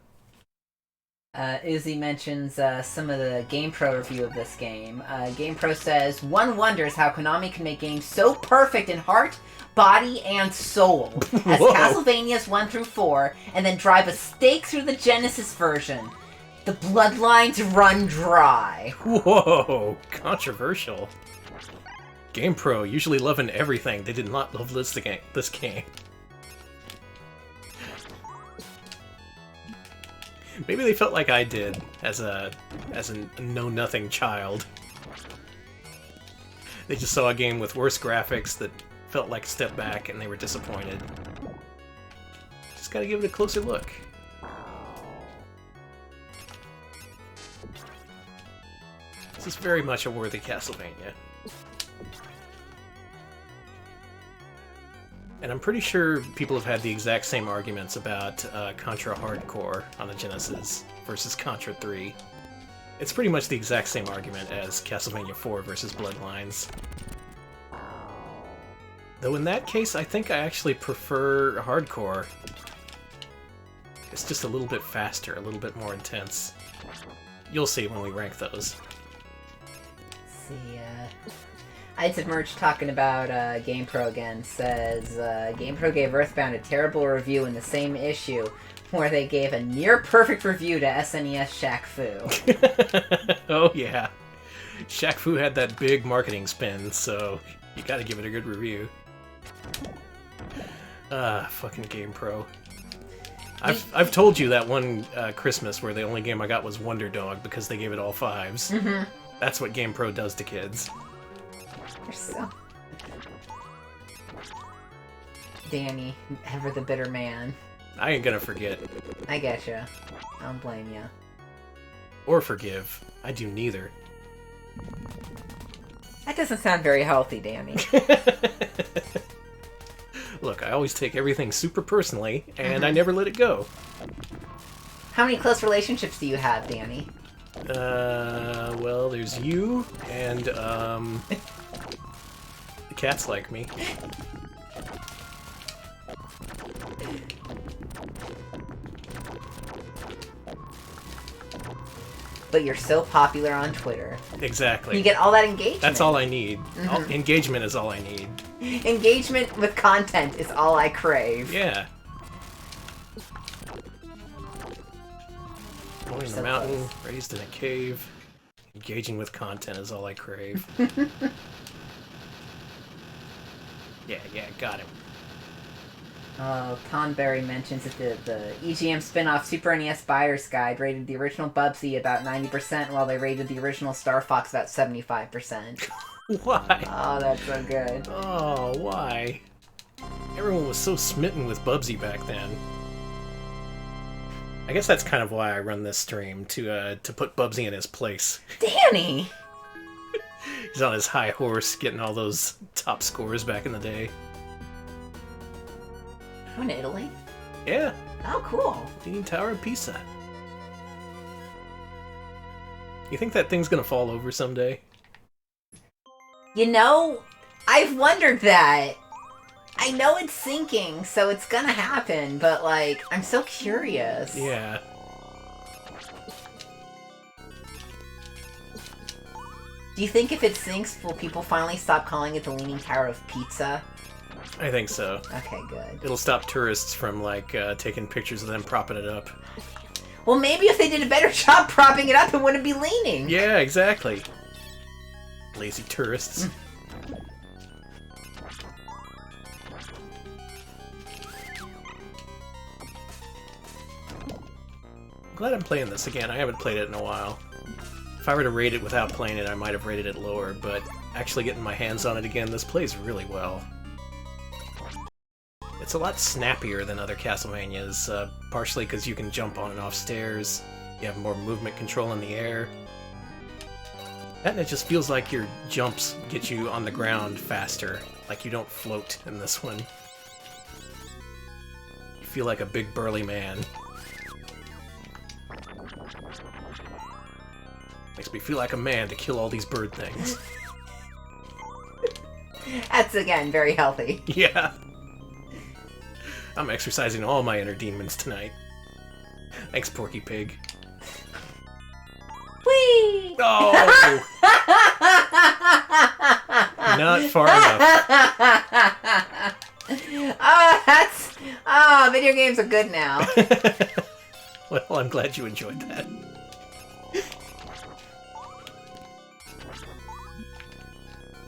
Uzi mentions some of the GamePro review of this game. GamePro says, "One wonders how Konami can make games so perfect in heart, body, and soul as Castlevania's 1 through 4, and then drive a stake through the Genesis version. The Bloodllines run dry." Whoa, controversial. GamePro, usually loving everything. They did not love this game. Maybe they felt like I did as a know-nothing child. They just saw a game with worse graphics that felt like a step back, and they were disappointed. Just gotta give it a closer look. This is very much a worthy Castlevania. And I'm pretty sure people have had the exact same arguments about Contra Hardcore on the Genesis versus Contra 3. It's pretty much the exact same argument as Castlevania 4 versus Bloodllines. Though in that case, I think I actually prefer Hardcore. It's just a little bit faster, a little bit more intense. You'll see when we rank those. See, Ides of Merch talking about GamePro again says GamePro gave Earthbound a terrible review in the same issue where they gave a near-perfect review to SNES Shaq Fu. Oh yeah. Shaq Fu had that big marketing spin, so you gotta give it a good review. Fucking GamePro. I've told you that one Christmas where the only game I got was Wonder Dog because they gave it all 5s. Mm-hmm. That's what GamePro does to kids. You're so... Danny, ever the bitter man. I ain't gonna forget. I getcha. I don't blame ya. Or forgive. I do neither. That doesn't sound very healthy, Danny. Look, I always take everything super personally, and I never let it go. How many close relationships do you have, Danny? Well, there's you, and, the cats like me. But you're so popular on Twitter. Exactly. You get all that engagement. That's all I need. Engagement is all I need. Engagement with content is all I crave. Yeah. Born in a mountain, raised in a cave. Engaging with content is all I crave. Yeah, got him. Tonberry mentions that the EGM spin-off Super NES Buyer's Guide rated the original Bubsy about 90%, while they rated the original Star Fox about 75%. Why? Oh, that's so good. Oh, why? Everyone was so smitten with Bubsy back then. I guess that's kind of why I run this stream, to put Bubsy in his place. Danny! He's on his high horse, getting all those top scores back in the day. Oh, in Italy? Yeah. Oh, cool. Leaning Tower of Pisa. You think that thing's gonna fall over someday? You know, I've wondered that. I know it's sinking, so it's gonna happen, but, like, I'm so curious. Yeah. Do you think if it sinks, will people finally stop calling it the Leaning Tower of Pizza? I think so. Okay, good. It'll stop tourists from, like, taking pictures of them propping it up. Well, maybe if they did a better job propping it up, it wouldn't be leaning. Yeah, exactly. Lazy tourists. Glad I'm playing this again. I haven't played it in a while. If I were to rate it without playing it, I might have rated it lower, but actually getting my hands on it again, this plays really well. It's a lot snappier than other Castlevanias, partially because you can jump on and off stairs, you have more movement control in the air. And it just feels like your jumps get you on the ground faster, like you don't float in this one. You feel like a big burly man. Makes me feel like a man to kill all these bird things. That's, again, very healthy. Yeah. I'm exercising all my inner demons tonight. Thanks, Porky Pig. Whee! Oh! Not far enough. Oh, that's... Oh, video games are good now. Well, I'm glad you enjoyed that.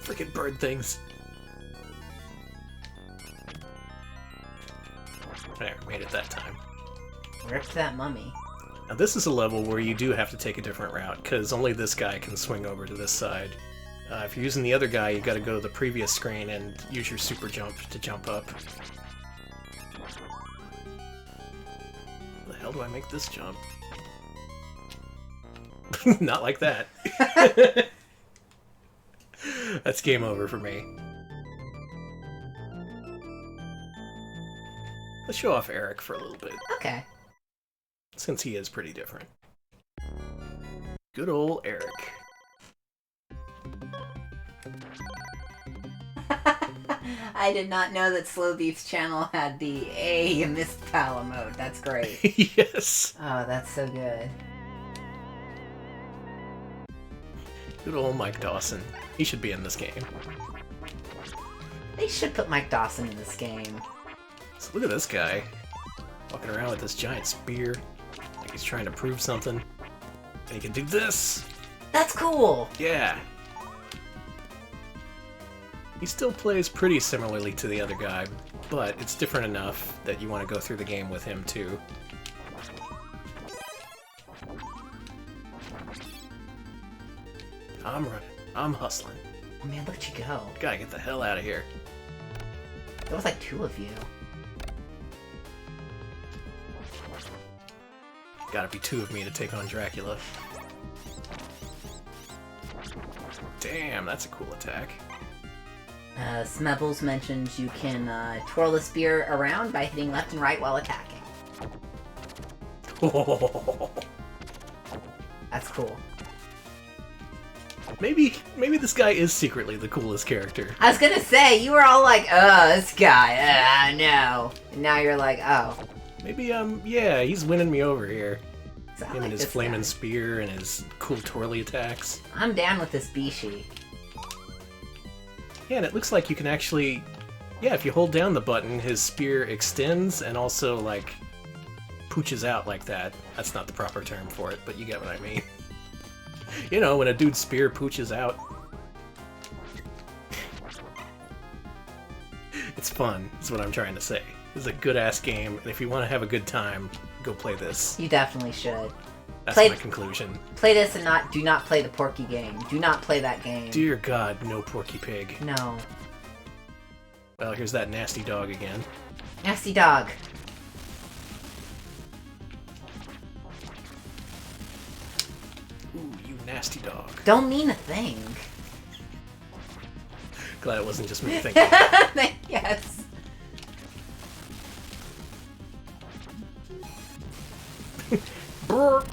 Freaking bird things. There, made it that time. Ripped that mummy. Now this is a level where you do have to take a different route, because only this guy can swing over to this side. If you're using the other guy, you gotta go to the previous screen and use your super jump to jump up. How the hell do I make this jump? Not like that. That's game over for me. Let's show off Eric for a little bit. Okay. Since he is pretty different. Good old Eric. I did not know that Slow Beef's channel had the you missed Pala mode. That's great. Yes. Oh, that's so good. Good old Mike Dawson. He should be in this game. They should put Mike Dawson in this game. So look at this guy. Walking around with this giant spear. Like he's trying to prove something. And he can do this. That's cool. Yeah. He still plays pretty similarly to the other guy, but it's different enough that you want to go through the game with him too. I'm running. I'm hustling. Oh man, look at you go. Gotta get the hell out of here. There was like 2 of you. Gotta be 2 of me to take on Dracula. Damn, that's a cool attack. Smebbles mentions you can twirl the spear around by hitting left and right while attacking. That's cool. Maybe this guy is secretly the coolest character. I was gonna say, you were all like, this guy, no. And now you're like, oh. Maybe, yeah, he's winning me over here. So Him and his flaming spear and his cool twirly attacks. I'm down with this Bishi. Yeah, and it looks like you can actually... Yeah, if you hold down the button, his spear extends and also, like, pooches out like that. That's not the proper term for it, but you get what I mean. You know, when a dude's spear pooches out. It's fun, is what I'm trying to say. This is a good-ass game, and if you want to have a good time, go play this. You definitely should. That's my conclusion. Play this and do not play the Porky game. Do not play that game. Dear God, no Porky Pig. No. Well, here's that nasty dog again. Nasty dog. Ooh, you nasty dog. Don't mean a thing. Glad it wasn't just me thinking. Yes. Brr.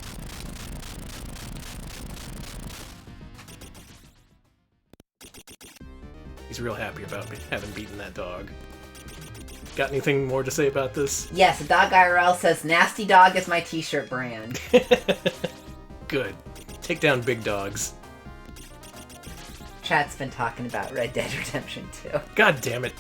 He's real happy about having beaten that dog. Got anything more to say about this? Yes, Dog IRL says, Nasty Dog is my t-shirt brand. Good. Take down big dogs. Chat's been talking about Red Dead Redemption 2. God damn it.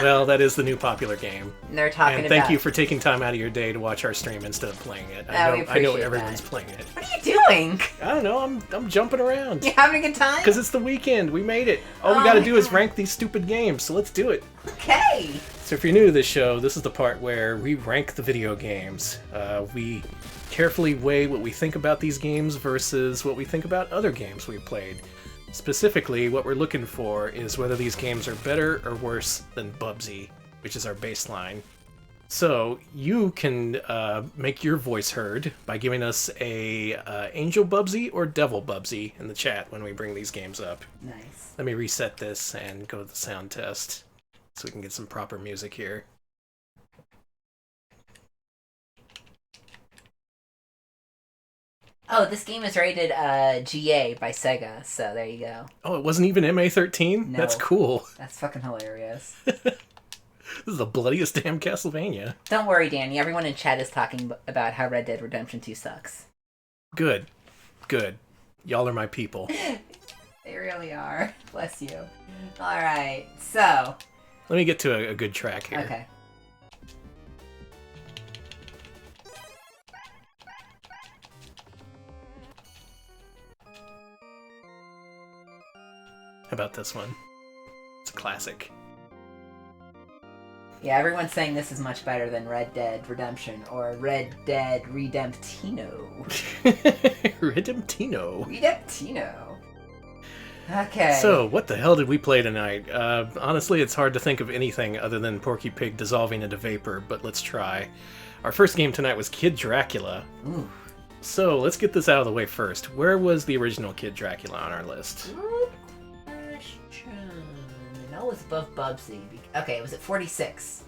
Well, that is the new popular game. And they're talking and thank you for taking time out of your day to watch our stream instead of playing it. I know everyone's playing it. What are you doing? I don't know. I'm jumping around. You having a good time? Because it's the weekend. We made it. All we gotta do is rank these stupid games, so let's do it. Okay. So if you're new to this show, this is the part where we rank the video games. We carefully weigh what we think about these games versus what we think about other games we've played. Specifically, what we're looking for is whether these games are better or worse than Bubsy, which is our baseline. So you can make your voice heard by giving us a Angel Bubsy or Devil Bubsy in the chat when we bring these games up. Nice. Let me reset this and go to the sound test so we can get some proper music here. Oh, this game is rated GA by Sega, so there you go. Oh, it wasn't even MA13? No. That's cool. That's fucking hilarious. This is the bloodiest damn Castlevania. Don't worry, Danny. Everyone in chat is talking about how Red Dead Redemption 2 sucks. Good. Good. Y'all are my people. They really are. Bless you. Alright, so... Let me get to a good track here. Okay. How about this one? It's a classic. Yeah, everyone's saying this is much better than Red Dead Redemption or Red Dead Redemptino. Redemptino. Redemptino. Okay. So, what the hell did we play tonight? Honestly, it's hard to think of anything other than Porky Pig dissolving into vapor, but let's try. Our first game tonight was Kid Dracula. Ooh. So, let's get this out of the way first. Where was the original Kid Dracula on our list? Good question. No, it was above Bubsy. Okay, it was at 46.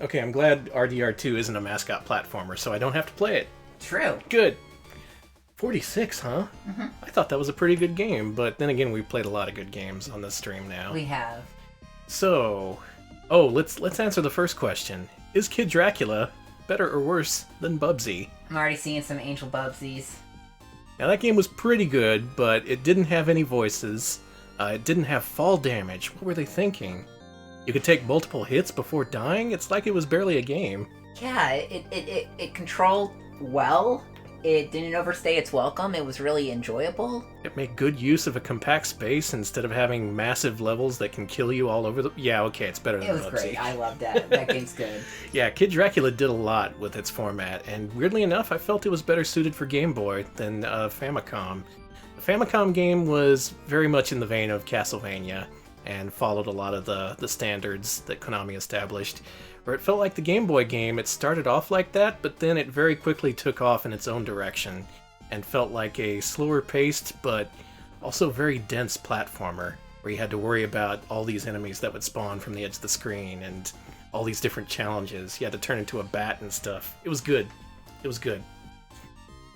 Okay, I'm glad RDR2 isn't a mascot platformer, so I don't have to play it. True. Good. 46, huh? Mm-hmm. I thought that was a pretty good game, but then again, we've played a lot of good games on this stream now. We have. So, let's answer the first question. Is Kid Dracula better or worse than Bubsy? I'm already seeing some Angel Bubsies. Now that game was pretty good, but it didn't have any voices. It didn't have fall damage. What were they thinking? You could take multiple hits before dying? It's like it was barely a game. Yeah, it controlled well. It didn't overstay its welcome. It was really enjoyable. It made good use of a compact space instead of having massive levels that can kill you all over the... Yeah, okay, it's better than It was Bubsy. great. I loved that. That game's good. Yeah, Kid Dracula did a lot with its format, and weirdly enough, I felt it was better suited for Game Boy than Famicom. The Famicom game was very much in the vein of Castlevania, and followed a lot of the standards that Konami established. Where it felt like the Game Boy game, it started off like that, but then it very quickly took off in its own direction, and felt like a slower paced, but also very dense platformer, where you had to worry about all these enemies that would spawn from the edge of the screen, and all these different challenges. You had to turn into a bat and stuff. It was good. It was good.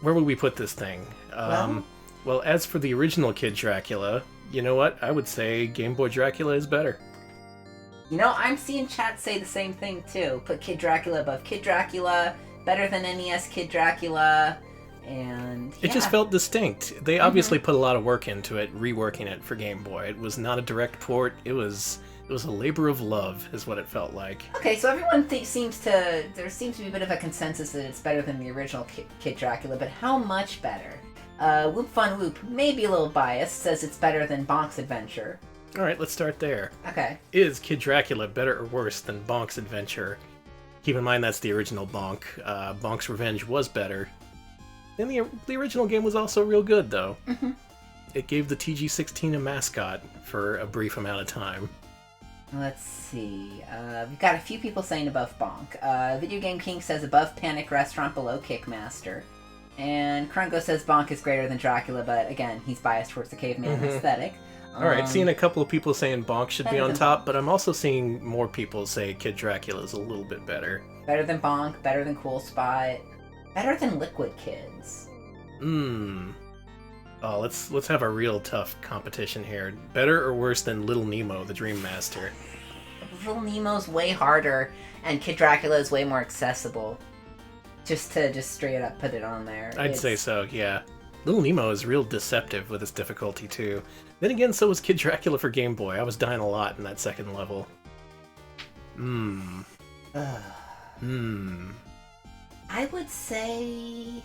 Where would we put this thing? Well, as for the original Kid Dracula, you know what? I would say Game Boy Dracula is better. You know, I'm seeing chat say the same thing, too. Put Kid Dracula above Kid Dracula, better than NES Kid Dracula, and... It just felt distinct. They obviously put a lot of work into it, reworking it for Game Boy. It was not a direct port. It was a labor of love, is what it felt like. Okay, so everyone there seems to be a bit of a consensus that it's better than the original Kid Dracula, but how much better? Whoop Fun Whoop, maybe a little biased, says it's better than Bonk's Adventure. Alright, let's start there. Okay. Is Kid Dracula better or worse than Bonk's Adventure? Keep in mind that's the original Bonk. Bonk's Revenge was better. And the original game was also real good, though. Mm-hmm. It gave the TG-16 a mascot for a brief amount of time. Let's see. We've got a few people saying above Bonk. Video Game King says above Panic Restaurant, below Kickmaster. And Krungo says Bonk is greater than Dracula, but again, he's biased towards the caveman aesthetic. Alright, seeing a couple of people saying Bonk should be on top, but I'm also seeing more people say Kid Dracula is a little bit better. Better than Bonk, better than Cool Spot, better than Liquid Kids. Oh, let's have a real tough competition here. Better or worse than Little Nemo, the Dream Master? Little Nemo's way harder, and Kid Dracula is way more accessible. Just straight up put it on there. I'd say so, yeah. Little Nemo is real deceptive with its difficulty, too. Then again, so was Kid Dracula for Game Boy. I was dying a lot in that second level. I would say...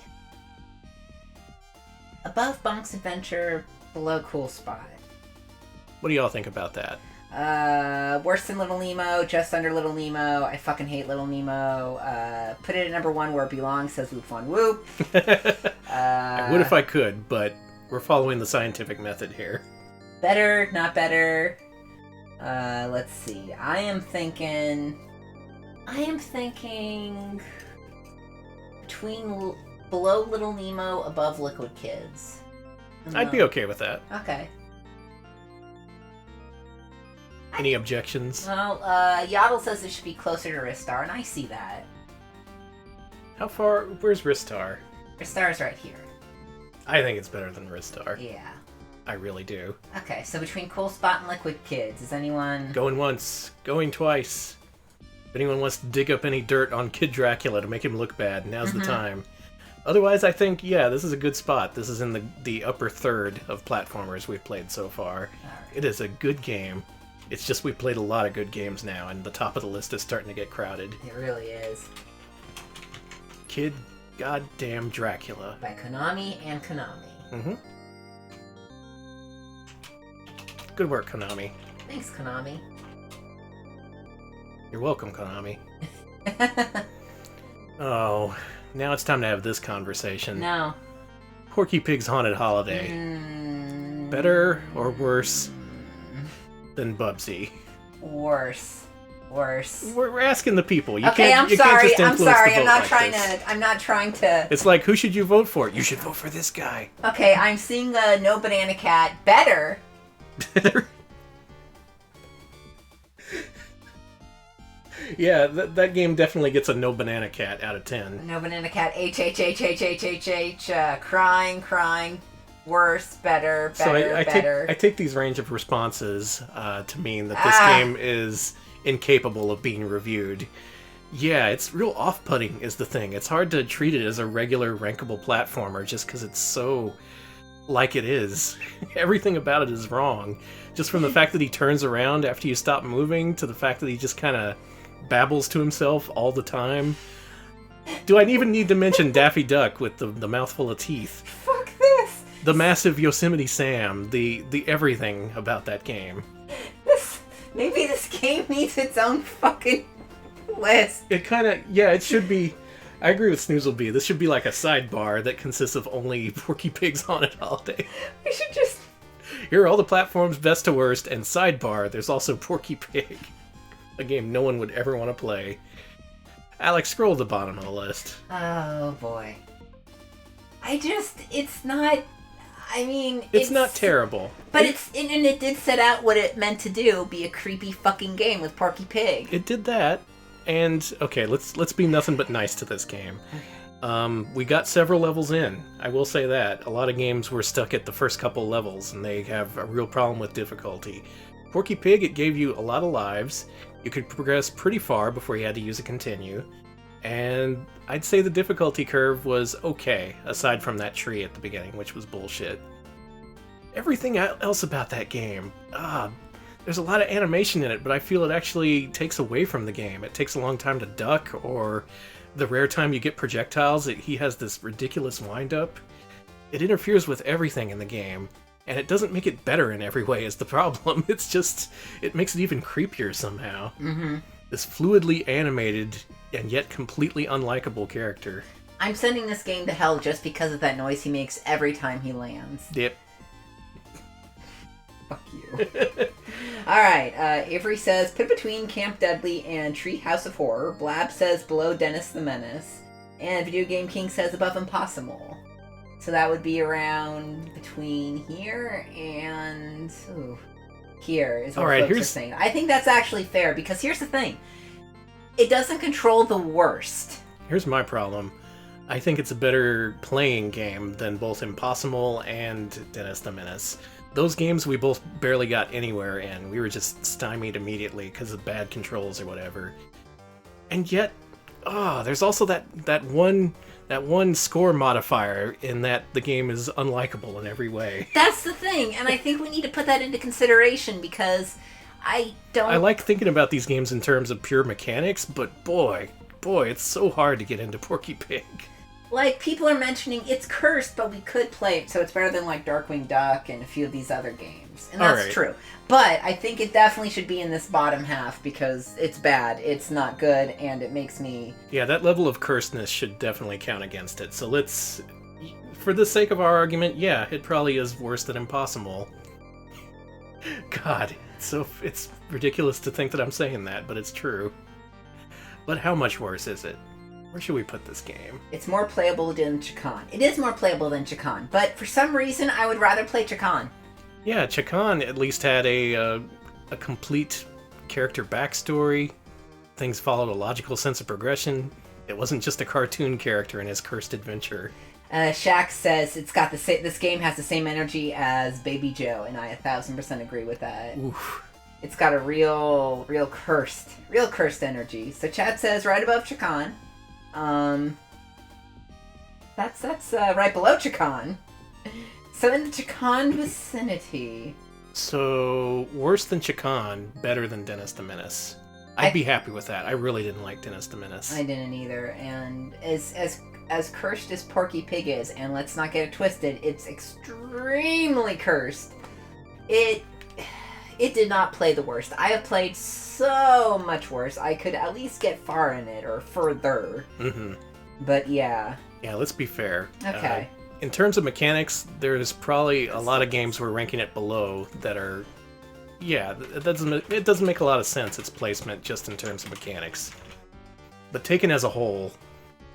above Bonk's Adventure, below Cool Spot. What do y'all think about that? Worse than Little Nemo, just under Little Nemo. I fucking hate Little Nemo. Put it at number 1 where it belongs, says Whoop Fun Whoop. I would if I could, but we're following the scientific method here. Better, not better. Let's see. I am thinking between below Little Nemo, above Liquid Kids. I'd be okay with that. Okay. Any objections? Well, Yaddle says it should be closer to Ristar, and I see that. How far? Where's Ristar? Ristar's right here. I think it's better than Ristar. Yeah. I really do. Okay, so between Cool Spot and Liquid Kids, is anyone... Going once, going twice. If anyone wants to dig up any dirt on Kid Dracula to make him look bad, now's the time. Otherwise, I think, yeah, this is a good spot. This is in the upper third of platformers we've played so far. Right. It is a good game. It's just we've played a lot of good games now, and the top of the list is starting to get crowded. It really is. Kid Goddamn Dracula. By Konami and Konami. Good work, Konami. Thanks, Konami. You're welcome, Konami. Oh, now it's time to have this conversation. No. Porky Pig's Haunted Holiday. Better or worse than Bubsy? Worse. We're asking the people. You Okay, can't, I'm you can't sorry. just I'm influence sorry. the vote I'm not trying to. It's like, who should you vote for? You should vote for this guy. Okay, I'm seeing No Banana Cat better. Yeah, that game definitely gets a No Banana Cat out of 10. No Banana Cat, H, crying. Worse, better, So better. I take these range of responses to mean that this game is incapable of being reviewed. Yeah, it's real off-putting is the thing. It's hard to treat it as a regular rankable platformer just because it's so like it is. Everything about it is wrong. Just from the fact that he turns around after you stop moving to the fact that he just kind of babbles to himself all the time. Do I even need to mention Daffy Duck with the mouthful of teeth? Fuck this! The massive Yosemite Sam, the everything about that game. Maybe this game needs its own fucking list. It kind of, yeah, it should be. I agree with Snoozlebee. This should be like a sidebar that consists of only Porky Pigs on it all day. We should just... Here are all the platforms, best to worst, and sidebar, there's also Porky Pig. A game no one would ever want to play. Alex, scroll to the bottom of the list. Oh, boy. It's not... I mean, it's not terrible. But and it did set out what it meant to do, be a creepy fucking game with Porky Pig. It did that. And, okay, let's be nothing but nice to this game. We got several levels in. I will say that. A lot of games were stuck at the first couple levels, and they have a real problem with difficulty. Porky Pig, it gave you a lot of lives. You could progress pretty far before you had to use a continue. And I'd say the difficulty curve was okay, aside from that tree at the beginning, which was bullshit. Everything else about that game, there's a lot of animation in it, but I feel it actually takes away from the game. It takes a long time to duck, or the rare time you get projectiles, he has this ridiculous wind-up. It interferes with everything in the game, and it doesn't make it better in every way is the problem. It's just, it makes it even creepier somehow. Mm-hmm. This fluidly animated and yet completely unlikable character. I'm sending this game to hell just because of that noise he makes every time he lands. Yep. Fuck you. Alright, Avery says, put between Camp Deadly and Treehouse of Horror. Blab says below Dennis the Menace. And Video Game King says above Impossible. So that would be around between here and... Ooh, here is what folks are saying. I think that's actually fair, because here's the thing. It doesn't control the worst. Here's my problem. I think it's a better playing game than both Impossible and Dennis the Menace. Those games we both barely got anywhere in. We were just stymied immediately because of bad controls or whatever. And yet, there's also that one score modifier in that the game is unlikable in every way. That's the thing, and I think we need to put that into consideration because I like thinking about these games in terms of pure mechanics, but boy, it's so hard to get into Porky Pig. Like, people are mentioning it's cursed, but we could play it, so it's better than, like, Darkwing Duck and a few of these other games. And that's true. But I think it definitely should be in this bottom half, because it's bad, it's not good, and it makes me... Yeah, that level of cursedness should definitely count against it. So let's... For the sake of our argument, yeah, it probably is worse than Impossible. God, it's ridiculous to think that I'm saying that, but it's true. But how much worse is it? Where should we put this game? It's more playable than Chakan. It is more playable than Chakan, but for some reason I would rather play Chakan. Yeah, Chakan at least had a complete character backstory. Things followed a logical sense of progression. It wasn't just a cartoon character in his cursed adventure. Shaq says this game has the same energy as Baby Joe, and I 1000% agree with that. Oof. It's got a real cursed energy. So Chad says right above Chakan. That's right below Chakan. So in the Chakan vicinity. So worse than Chakan, better than Dennis the Menace. I'd be happy with that. I really didn't like Dennis the Menace. I didn't either. And as cursed as Porky Pig is, and let's not get it twisted, it's extremely cursed. It did not play the worst. I have played so much worse. I could at least get far in it, or further. Mm-hmm. But yeah. Yeah, let's be fair. Okay. In terms of mechanics, there's probably a lot of games we're ranking it below that are... Yeah, it doesn't make a lot of sense, its placement, just in terms of mechanics. But taken as a whole,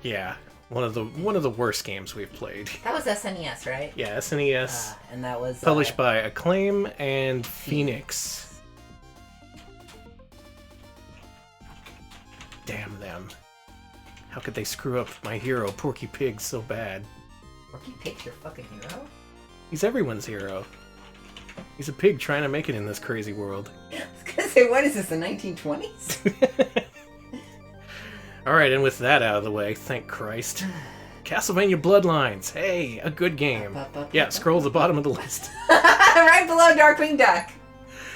yeah, one of the worst games we've played. That was SNES, right? Yeah, SNES. And that was... Published by Acclaim and Phoenix. Damn them. How could they screw up my hero, Porky Pig, so bad? Porky Pig's your fucking hero? He's everyone's hero. He's a pig trying to make it in this crazy world. I was gonna say, what is this, the 1920s? Alright, and with that out of the way, thank Christ. Castlevania Bloodlines. Hey, a good game. Yeah, scroll to the bottom of the list. Right below Darkwing Duck.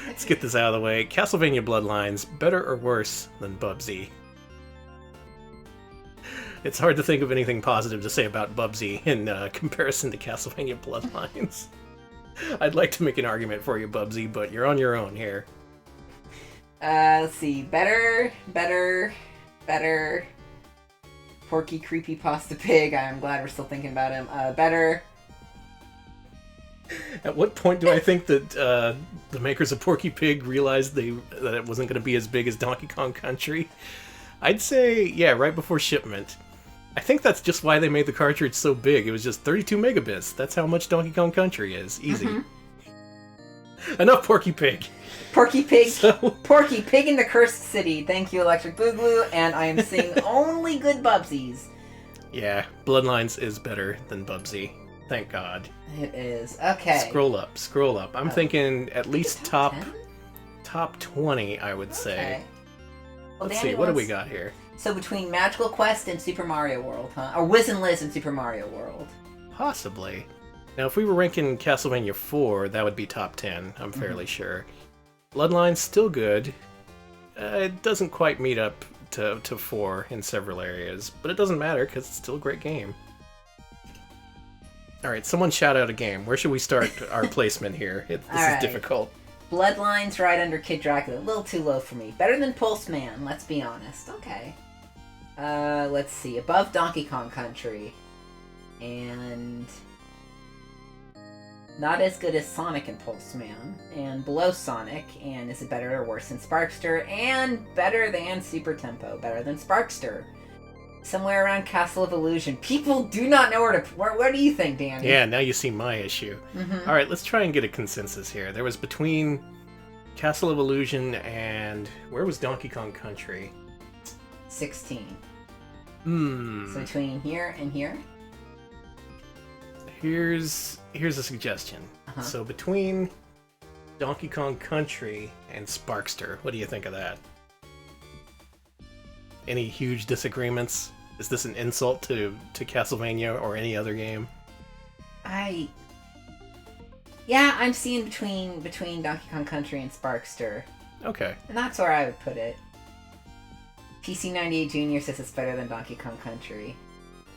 Let's get this out of the way. Castlevania Bloodlines, better or worse than Bubsy? It's hard to think of anything positive to say about Bubsy in comparison to Castlevania Bloodlines. I'd like to make an argument for you, Bubsy, but you're on your own here. Let's see. Better. Porky Creepypasta Pig. I'm glad we're still thinking about him. Better. At what point do I think that the makers of Porky Pig realized that it wasn't going to be as big as Donkey Kong Country? I'd say, yeah, right before shipment. I think that's just why they made the cartridge so big. It was just 32 megabits. That's how much Donkey Kong Country is. Easy. Mm-hmm. Enough Porky Pig. Porky Pig. Porky Pig in the Cursed City. Thank you, Electric Boogaloo. And I am seeing only good Bubsies. Yeah, Bloodlines is better than Bubsy. Thank God. It is. Okay. Scroll up. I'm thinking at least top 20, I would say. Okay. Well, Let's see, what do we got here? So between Magical Quest and Super Mario World, huh? Or Wiz and Liz and Super Mario World. Possibly. Now, if we were ranking Castlevania 4, that would be top 10, I'm fairly sure. Bloodlines, still good. It doesn't quite meet up to 4 in several areas, but it doesn't matter, because it's still a great game. Alright, someone shout out a game. Where should we start our placement here? This is difficult. Bloodlines right under Kid Dracula. A little too low for me. Better than Pulse Man, let's be honest. Okay. Let's see. Above Donkey Kong Country. And not as good as Sonic and Pulse Man. And below Sonic. And is it better or worse than Sparkster? And better than Super Tempo. Better than Sparkster. Somewhere around Castle of Illusion. People do not know where to... What do you think, Danny? Yeah, now you see my issue. Mm-hmm. Alright, let's try and get a consensus here. There was between Castle of Illusion and... Where was Donkey Kong Country? 16. So between here and here? Here's a suggestion. So between Donkey Kong Country and Sparkster, what do you think of that? Any huge disagreements? Is this an insult to Castlevania or any other game? Yeah, I'm seeing between Donkey Kong Country and Sparkster. Okay. And that's where I would put it. PC98 Jr. says it's better than Donkey Kong Country.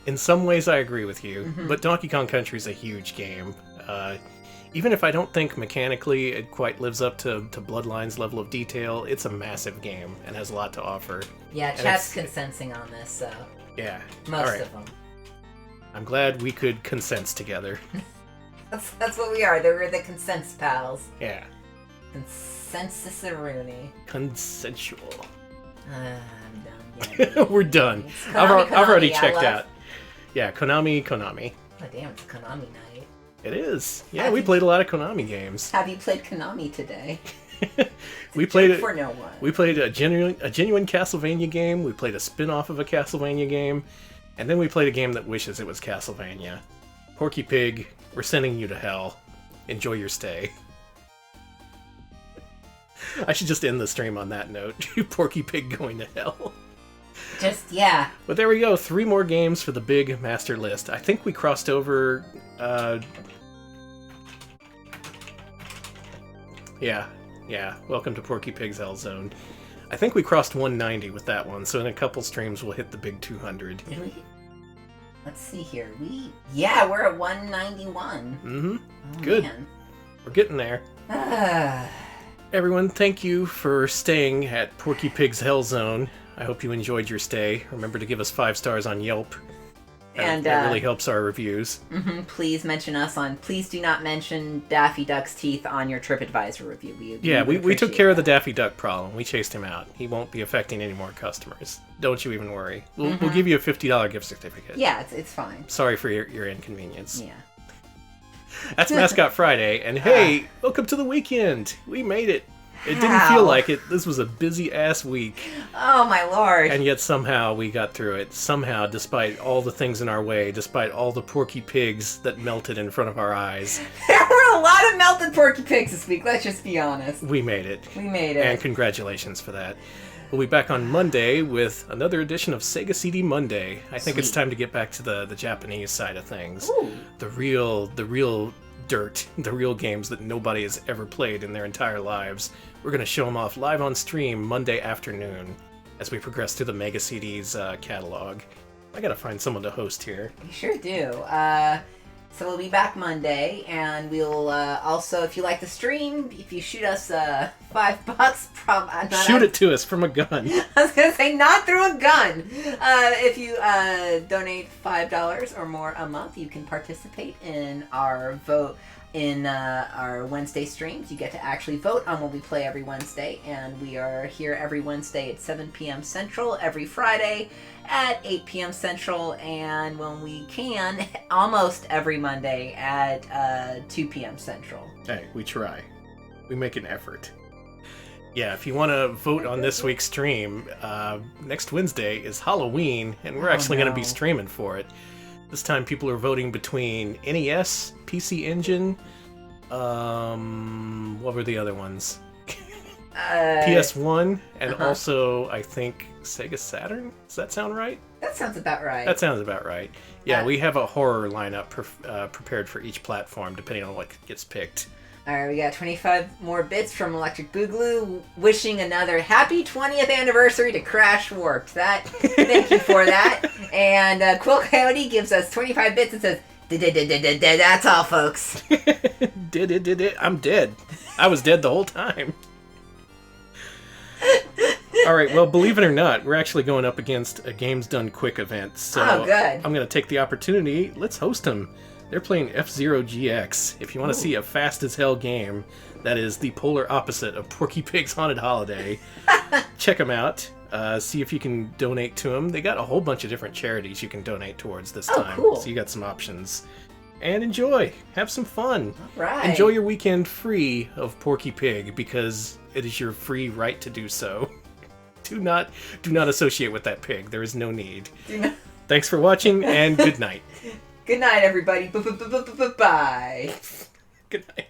In some ways I agree with you, but Donkey Kong Country is a huge game. Even if I don't think mechanically it quite lives up to Bloodlines' level of detail, it's a massive game and has a lot to offer. Yeah, chat's consensing on this, so... Yeah. Most of them. I'm glad we could consense together. That's what we are. We're the consens pals. Yeah. Consensus-a-rooney. Consensual. I'm done. Yeah, we're done. Konami, I've already checked out. Yeah, Konami. Oh, damn, it's a Konami night. It is. Yeah, we played a lot of Konami games. Have you played Konami today? We played for no one. We played a genuine Castlevania game. We played a spin-off of a Castlevania game, and then we played a game that wishes it was Castlevania. Porky Pig, we're sending you to hell. Enjoy your stay. I should just end the stream on that note. Porky Pig going to hell. Yeah. But there we go. 3 more games for the big master list. I think we crossed over. Yeah. Welcome to Porky Pig's Hell Zone. I think we crossed 190 with that one, so in a couple streams we'll hit the big 200. Really? Let's see here. We're at 191. Oh, good. Man. We're getting there. Everyone, thank you for staying at Porky Pig's Hell Zone. I hope you enjoyed your stay. Remember to give us 5 stars on Yelp. That really helps our reviews. Please mention us on... Please do not mention Daffy Duck's teeth on your TripAdvisor review. We took care of the Daffy Duck problem. We chased him out. He won't be affecting any more customers. Don't you even worry. We'll give you a $50 gift certificate. Yeah, it's fine. Sorry for your inconvenience. Yeah. That's Mascot Friday, and hey, welcome to the weekend. We made it. It didn't feel like it. This was a busy-ass week. Oh, my lord. And yet somehow we got through it. Somehow, despite all the things in our way, despite all the Porky pigs that melted in front of our eyes. There were a lot of melted Porky pigs this week, let's just be honest. We made it. We made it. And congratulations for that. We'll be back on Monday with another edition of Sega CD Monday. I think it's time to get back to the Japanese side of things. Ooh. The real dirt, the real games that nobody has ever played in their entire lives. We're going to show them off live on stream Monday afternoon as we progress through the Mega CD's catalog. I gotta find someone to host here. You sure do. So we'll be back Monday, and we'll also, if you like the stream, if you shoot us $5, shoot it to us from a gun. I was gonna say not through a gun. If you donate $5 or more a month, you can participate in our vote in our Wednesday streams. You get to actually vote on what we play every Wednesday, and we are here every Wednesday at 7 p.m. Central, every Friday at 8 p.m. Central, and when we can, almost every Monday at 2 p.m. Central. Hey, we try. We make an effort. Yeah, if you want to vote on this week's stream, next Wednesday is Halloween, and we're actually going to be streaming for it. This time people are voting between NES, PC Engine, what were the other ones? PS1, and also, I think, Sega Saturn? Does that sound right? That sounds about right. That sounds about right. Yeah, we have a horror lineup prepared for each platform, depending on what gets picked. Alright, we got 25 more bits from Electric Boogaloo, wishing another happy 20th anniversary to Crash Warped. Thank you for that. And Quill Coyote gives us 25 bits and says, that's all, folks. I'm dead. I was dead the whole time. Alright, well, believe it or not, we're actually going up against a Games Done Quick event. So good. I'm going to take the opportunity. Let's host them. They're playing F-Zero GX. If you want to see a fast-as-hell game that is the polar opposite of Porky Pig's Haunted Holiday, check them out. See if you can donate to them. They got a whole bunch of different charities you can donate towards this time. Cool. So you got some options. And enjoy. Have some fun. All right. Enjoy your weekend free of Porky Pig, because it is your free right to do so. Do not associate with that pig. There is no need. Thanks for watching, and good night. Good night, everybody. Bye. Good night.